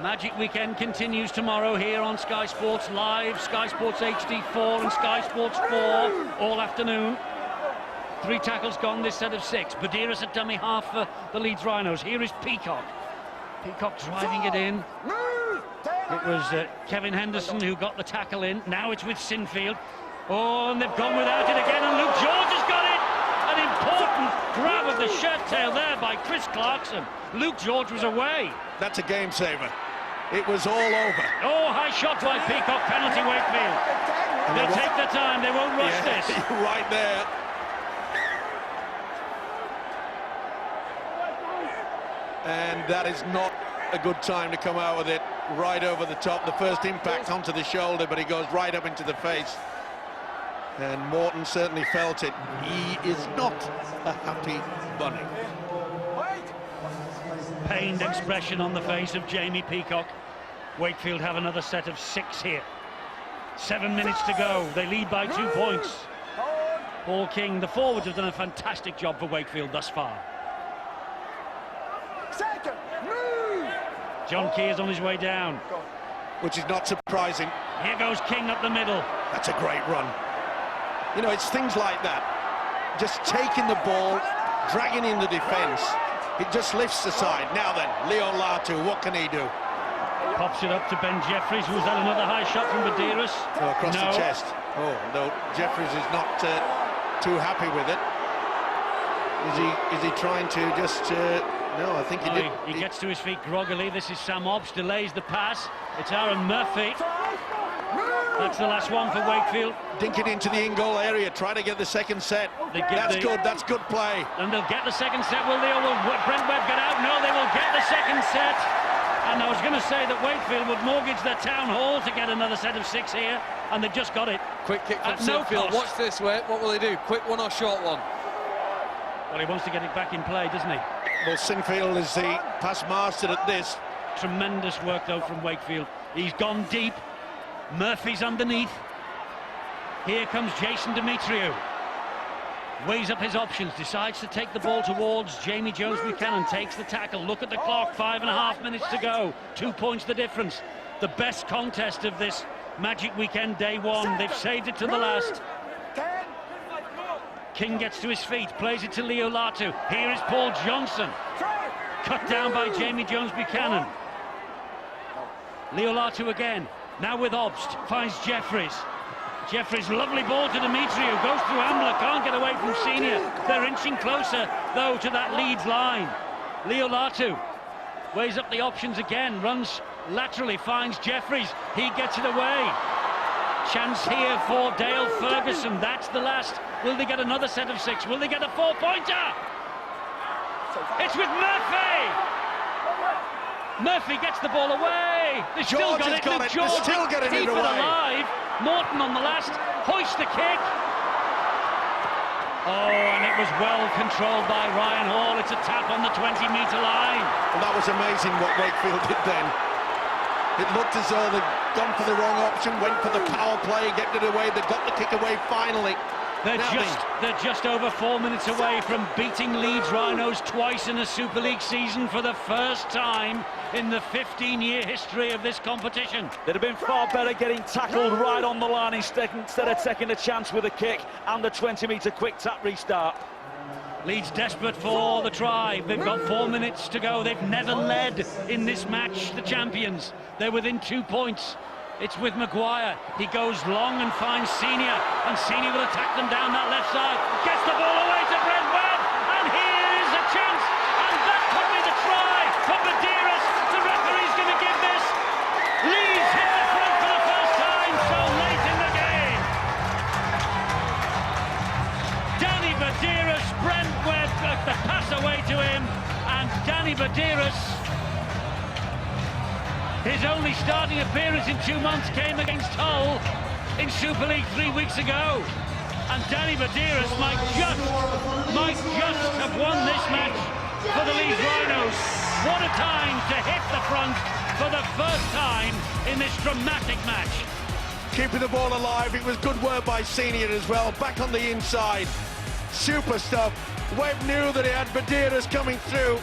Magic Weekend continues tomorrow here on Sky Sports Live, Sky Sports HD4 and Sky Sports 4 all afternoon. 3 tackles gone this set of 6. Buderus at dummy half for the Leeds Rhinos. Here is Peacock. Peacock driving it in. It was Kevin Henderson who got the tackle in. Now it's with Sinfield. Oh, and they've gone without it again, and Luke George has got it! An important grab of the shirt tail there by Chris Clarkson. Luke George was away. That's a game saver. It was all over. Oh, high shot by Peacock, penalty Wakefield. They'll take their time, they won't rush this. Right there. And that is not a good time to come out with it. Right over the top. The first impact onto the shoulder, but he goes right up into the face. And Morton certainly felt it. He is not a happy bunny. Pained expression on the face of Jamie Peacock. Wakefield have another set of 6 here. 7 minutes to go. They lead by 2 points. Paul King, the forwards have done a fantastic job for Wakefield thus far. John Keir's on his way down. Which is not surprising. Here goes King up the middle. That's a great run. You know, it's things like that. Just taking the ball, dragging in the defence. It just lifts the side. Now then, Leo-Latu, what can he do? Pops it up to Ben Jeffries. Was that another high shot from Buderus? Oh, across the chest. Oh, no, Jeffries is not too happy with it. Is he trying to just... no, I think he did. He gets to his feet groggily. This is Sam Obbs, delays the pass. It's Aaron Murphy. That's the last one for Wakefield. Dink it into the in-goal area, try to get the second set. That's good play. And they'll get the second set. Will Brent Webb get out? No, they will get the second set. And I was going to say that Wakefield would mortgage their town hall to get another set of 6 here, and they've just got it. Quick kick from no Sinfield. cost. Watch this, Webb. What will he do? Quick one or short one? Well, he wants to get it back in play, doesn't he? Well, Sinfield is the pass master at this. Tremendous work, though, from Wakefield. He's gone deep. Murphy's underneath. Here comes Jason Demetriou. Weighs up his options, decides to take the ball towards Jamie Jones Buchanan, takes the tackle. Look at the clock, 5.5 minutes to go. 2 points the difference. The best contest of this Magic Weekend Day 1. They've saved it to the last. King gets to his feet, plays it to Leo-Latu. Here is Paul Johnson. Cut down by Jamie Jones Buchanan. Leo-Latu again. Now with Obst, finds Jeffries. Jeffries, lovely ball to Demetriou, goes through Ambler, can't get away from Senior. They're inching closer, though, to that Leeds line. Leo-Latu weighs up the options again, runs laterally, finds Jeffries. He gets it away. Chance here for Dale Ferguson. That's the last. Will they get another set of 6? Will they get a 4-pointer? It's with Murphy! Murphy gets the ball away. They still got it. They're still getting it away. Alive. Morton on the last. Hoist the kick. Oh, and it was well controlled by Ryan Hall. It's a tap on the 20-metre line. Well, that was amazing what Wakefield did then. It looked as though they'd gone for the wrong option, went for the power play, getting it away. They got the kick away finally. They're just over 4 minutes away from beating Leeds Rhinos twice in a Super League season for the first time in the 15-year history of this competition. They'd have been far better getting tackled right on the line instead of taking a chance with a kick and the 20-metre quick tap restart. Leeds desperate for the try. They've got 4 minutes to go. They've never led in this match, the champions. They're within 2 points. It's with Maguire. He goes long and finds Senior, and Senior will attack them down that left side. Gets the ball away to Brent Webb, and here is a chance, and that could be the try for Buderus. The referee's going to give this. Leeds hit the front for the first time so late in the game. Danny Buderus, Brent Webb, the pass away to him, and Danny Buderus. His only starting appearance in 2 months came against Hull in Super League 3 weeks ago. And Danny Buderus might just have won this match for the Leeds Rhinos. What a time to hit the front for the first time in this dramatic match. Keeping the ball alive, it was good work by Senior as well, back on the inside. Super stuff. Webb knew that he had Buderus coming through.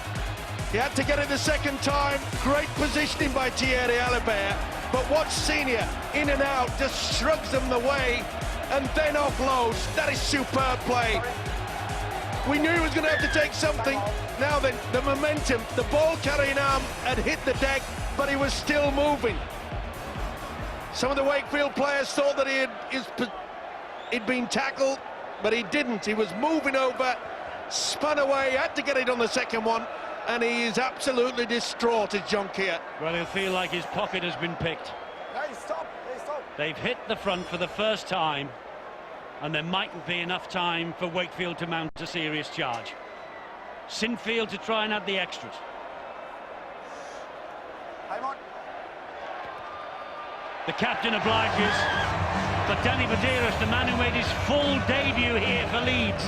He had to get it the second time. Great positioning by Thierry Alibert. But watch Senior in and out, just shrugs them away and then offloads. That is superb play. We knew he was going to have to take something. Now then, the momentum, the ball carrying arm had hit the deck, but he was still moving. Some of the Wakefield players thought that he'd been tackled, but he didn't. He was moving over, spun away, had to get it on the second one. And he is absolutely distraught, is John Keir. Well, he'll feel like his pocket has been picked. Hey, stop. They've hit the front for the first time, and there mightn't be enough time for Wakefield to mount a serious charge. Sinfield to try and add the extras. The captain obliges, but Danny Buderus, the man who made his full debut here for Leeds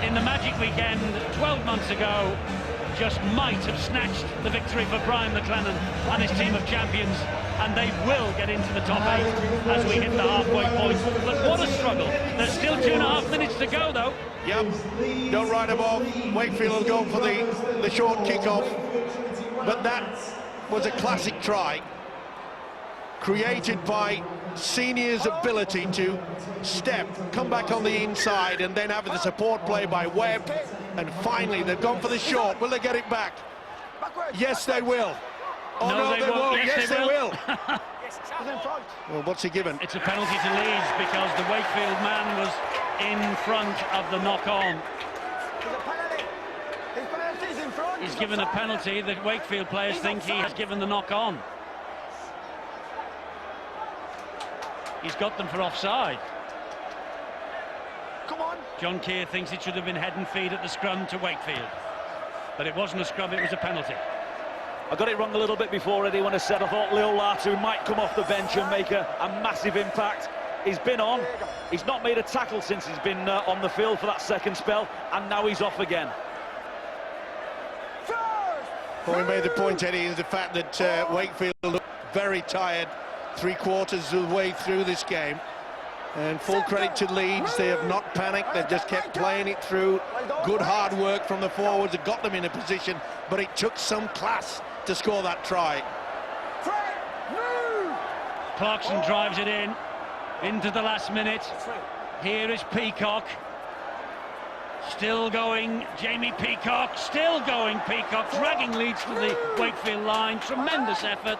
in the Magic weekend 12 months ago, just might have snatched the victory for Brian McLennan and his team of champions, and they will get into the top 8 as we hit the halfway point. But what a struggle. There's still 2.5 minutes to go, though. Yep, don't write them off. Wakefield will go for the short kick-off. But that was a classic try, created by Senior's ability to step, come back on the inside, and then have the support play by Webb. And finally, they've gone for the short. Will they get it back? Yes, they will. Oh, no, they won't. Yes, they will. Well, what's he given? It's a penalty to Leeds because the Wakefield man was in front of the knock-on. He's given a penalty. The Wakefield players think he has given the knock-on. He's got them for offside. Come on. John Keir thinks it should have been head and feet at the scrum to Wakefield. But it wasn't a scrum, it was a penalty. I got it wrong a little bit before, Eddie, when I said I thought Leo-Latu might come off the bench and make a massive impact. He's been on. He's not made a tackle since he's been on the field for that second spell, and now he's off again. Well, we made the point, Eddie, is the fact that Wakefield looked very tired 3/4 of the way through this game. And full credit to Leeds, they have not panicked, they've just kept playing it through. Good hard work from the forwards that got them in a position, but it took some class to score that try. Clarkson drives it in, into the last minute. Here is Peacock. Still going, Jamie Peacock, still going Peacock, dragging Leeds to the Wakefield line. Tremendous effort.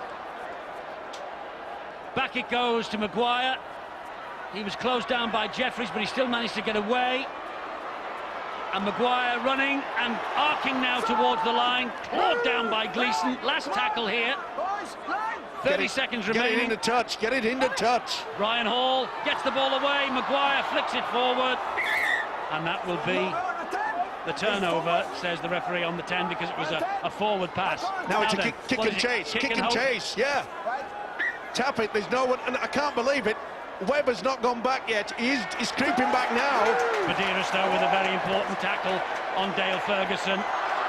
Back it goes to Maguire. He was closed down by Jeffries, but he still managed to get away. And Maguire running and arcing now towards the line, clawed down by Gleeson. Last tackle here. 30 seconds remaining. Get it into touch, get it into touch. Ryan Hall gets the ball away, Maguire flicks it forward. And that will be the turnover, says the referee on the 10, because it was a forward pass. Now it's a kick and chase, kick and chase, yeah. Tap it, there's no one, and I can't believe it. Webber's not gone back yet. He's creeping back now. Buderus, though, with a very important tackle on Dale Ferguson.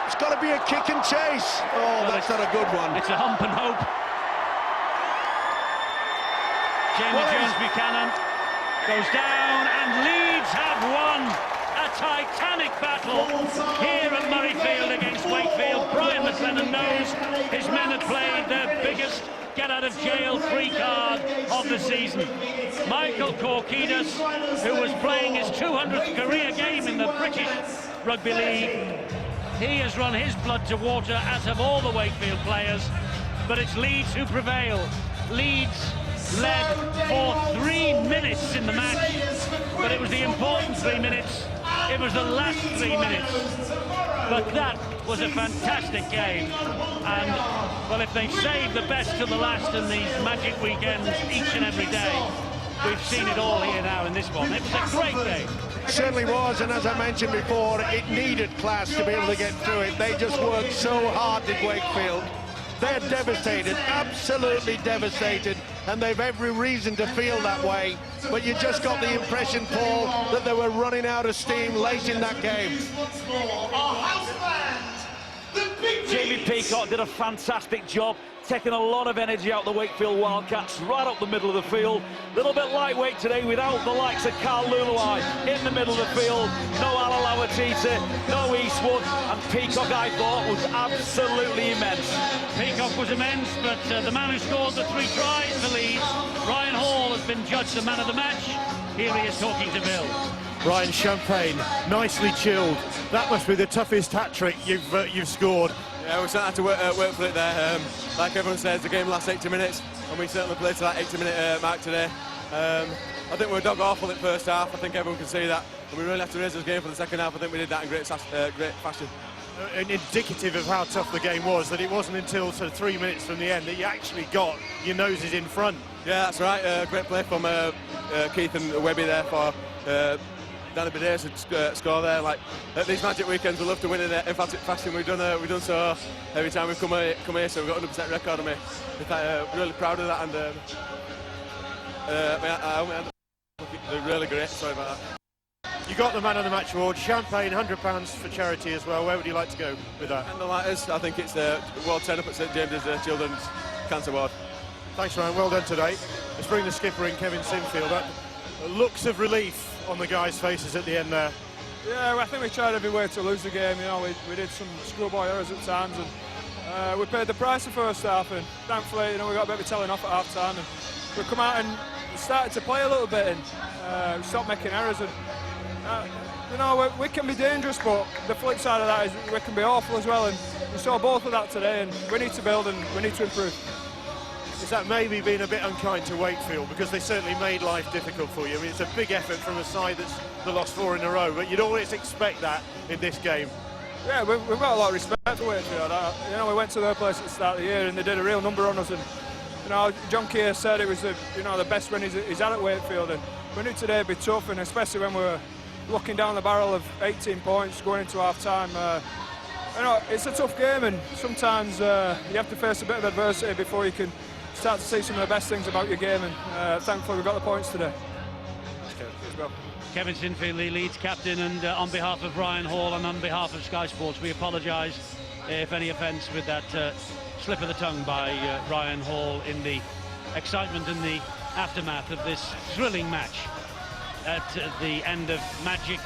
It's got to be a kick and chase. Oh, well, that's not a good one. It's a hump and hope. Jamie Jones-Buchanan goes down, and Leeds have won a titanic battle here at Murrayfield against Wakefield. Brian McLennan knows his men had played their biggest get-out-of-jail-free card of the season. Michael Korkidas, who was playing his 200th career game in the British Rugby League, he has run his blood to water, as have all the Wakefield players, but it's Leeds who prevail. Leeds led for 3 minutes in the match, but it was the important 3 minutes. It was the last 3 minutes. But that was a fantastic game, and well, if they save the best to the last in these Magic weekends each and every day, we've seen it all here now in this one. It was a great game. It certainly was, and as I mentioned before, it needed class to be able to get through it. They just worked so hard at Wakefield. They're devastated, absolutely devastated, and they've every reason to feel that way. But you just got the impression, Paul, that they were running out of steam late in that game. Jamie Peacock did a fantastic job, taking a lot of energy out the Wakefield Wildcats, right up the middle of the field. A little bit lightweight today without the likes of Carl Luluai in the middle of the field. No Alalawatita, no Eastwood, and Peacock, I thought, was absolutely immense. Peacock was immense, but the man who scored the 3 tries for Leeds, Ryan Hall, has been judged the man of the match. Here he is talking to Bill. Ryan Champagne, nicely chilled. That must be the toughest hat-trick you've scored. Yeah, we certainly had to work for it there. Like everyone says, the game lasts 80 minutes, and we certainly played to that 80-minute mark today. I think we were dog awful in the first half. I think everyone can see that. And we really have to raise this game for the second half. I think we did that in great fashion. indicative of how tough the game was, that it wasn't until sort of 3 minutes from the end that you actually got your noses in front. Yeah, that's right. Great play from Keith and Webby there for Danny Buderus to score there. Like at these magic weekends, we love to win in emphatic fashion. We've done so every time we've come here. So we've got 100% record on me. In fact, really proud of that, and they're really great. Sorry about that. You got the Man of the Match award, champagne, £100 for charity as well. Where would you like to go with that? And the lighters, I think it's the World 10 up at St James's Children's Cancer Ward. Thanks, Ryan. Well done today. Let's bring the skipper in, Kevin Sinfield. Looks of relief on the guys' faces at the end there. Yeah, well, I think we tried every way to lose the game. You know, we did some schoolboy errors at times, and we paid the price the first half. And thankfully, you know, we got a bit of a telling off at half time, and we come out and started to play a little bit, and stopped making errors. And you know, we can be dangerous, but the flip side of that is we can be awful as well. And we saw both of that today, and we need to build and we need to improve. Is that maybe being a bit unkind to Wakefield, because they certainly made life difficult for you? I mean, it's a big effort from a side that's lost 4 in a row, but you'd always expect that in this game. Yeah, we've got a lot of respect for Wakefield. You know, we went to their place at the start of the year and they did a real number on us. And you know, John Keir said it was the best run he's had at Wakefield, and we knew today would be tough, and especially when we were looking down the barrel of 18 points going into half time. You know, it's a tough game, and sometimes you have to face a bit of adversity before you can start to see some of the best things about your game, and thankfully we've got the points today. Kevin Sinfield, the Leeds captain, and on behalf of Ryan Hall and on behalf of Sky Sports, we apologise if any offence with that slip of the tongue by Ryan Hall in the excitement and the aftermath of this thrilling match at the end of Magic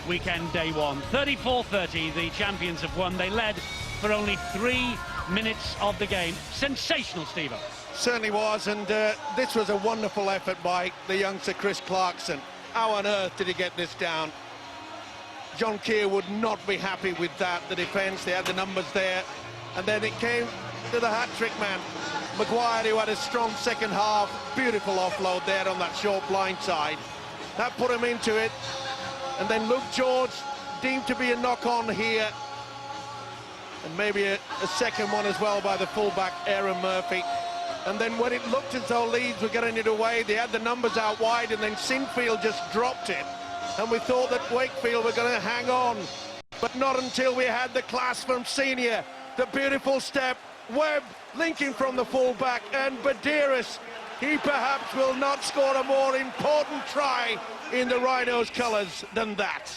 Weekend Day 1. 34-30, the champions have won. They led for only 3 minutes of the game. Sensational, Steve-O. Certainly was, and this was a wonderful effort by the youngster Chris Clarkson. How on earth did he get this down? John Keir would not be happy with that. The defence, they had the numbers there, and then it came to the hat-trick man, Maguire, who had a strong second half. Beautiful offload there on that short blind side. That put him into it, and then Luke George deemed to be a knock-on here, and maybe a second one as well by the fullback Aaron Murphy. And then when it looked as though Leeds were getting it away, they had the numbers out wide, and then Sinfield just dropped it, and we thought that Wakefield were going to hang on, but not until we had the class from Senior, the beautiful step, Webb linking from the fullback, and Buderus. He perhaps will not score a more important try in the Rhinos' colours than that.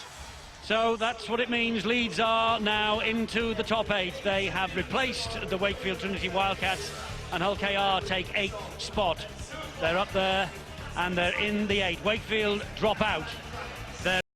So that's what it means. Leeds are now into the top 8. They have replaced the Wakefield Trinity Wildcats, and Hull KR take 8th spot. They're up there and they're in the 8. Wakefield drop out.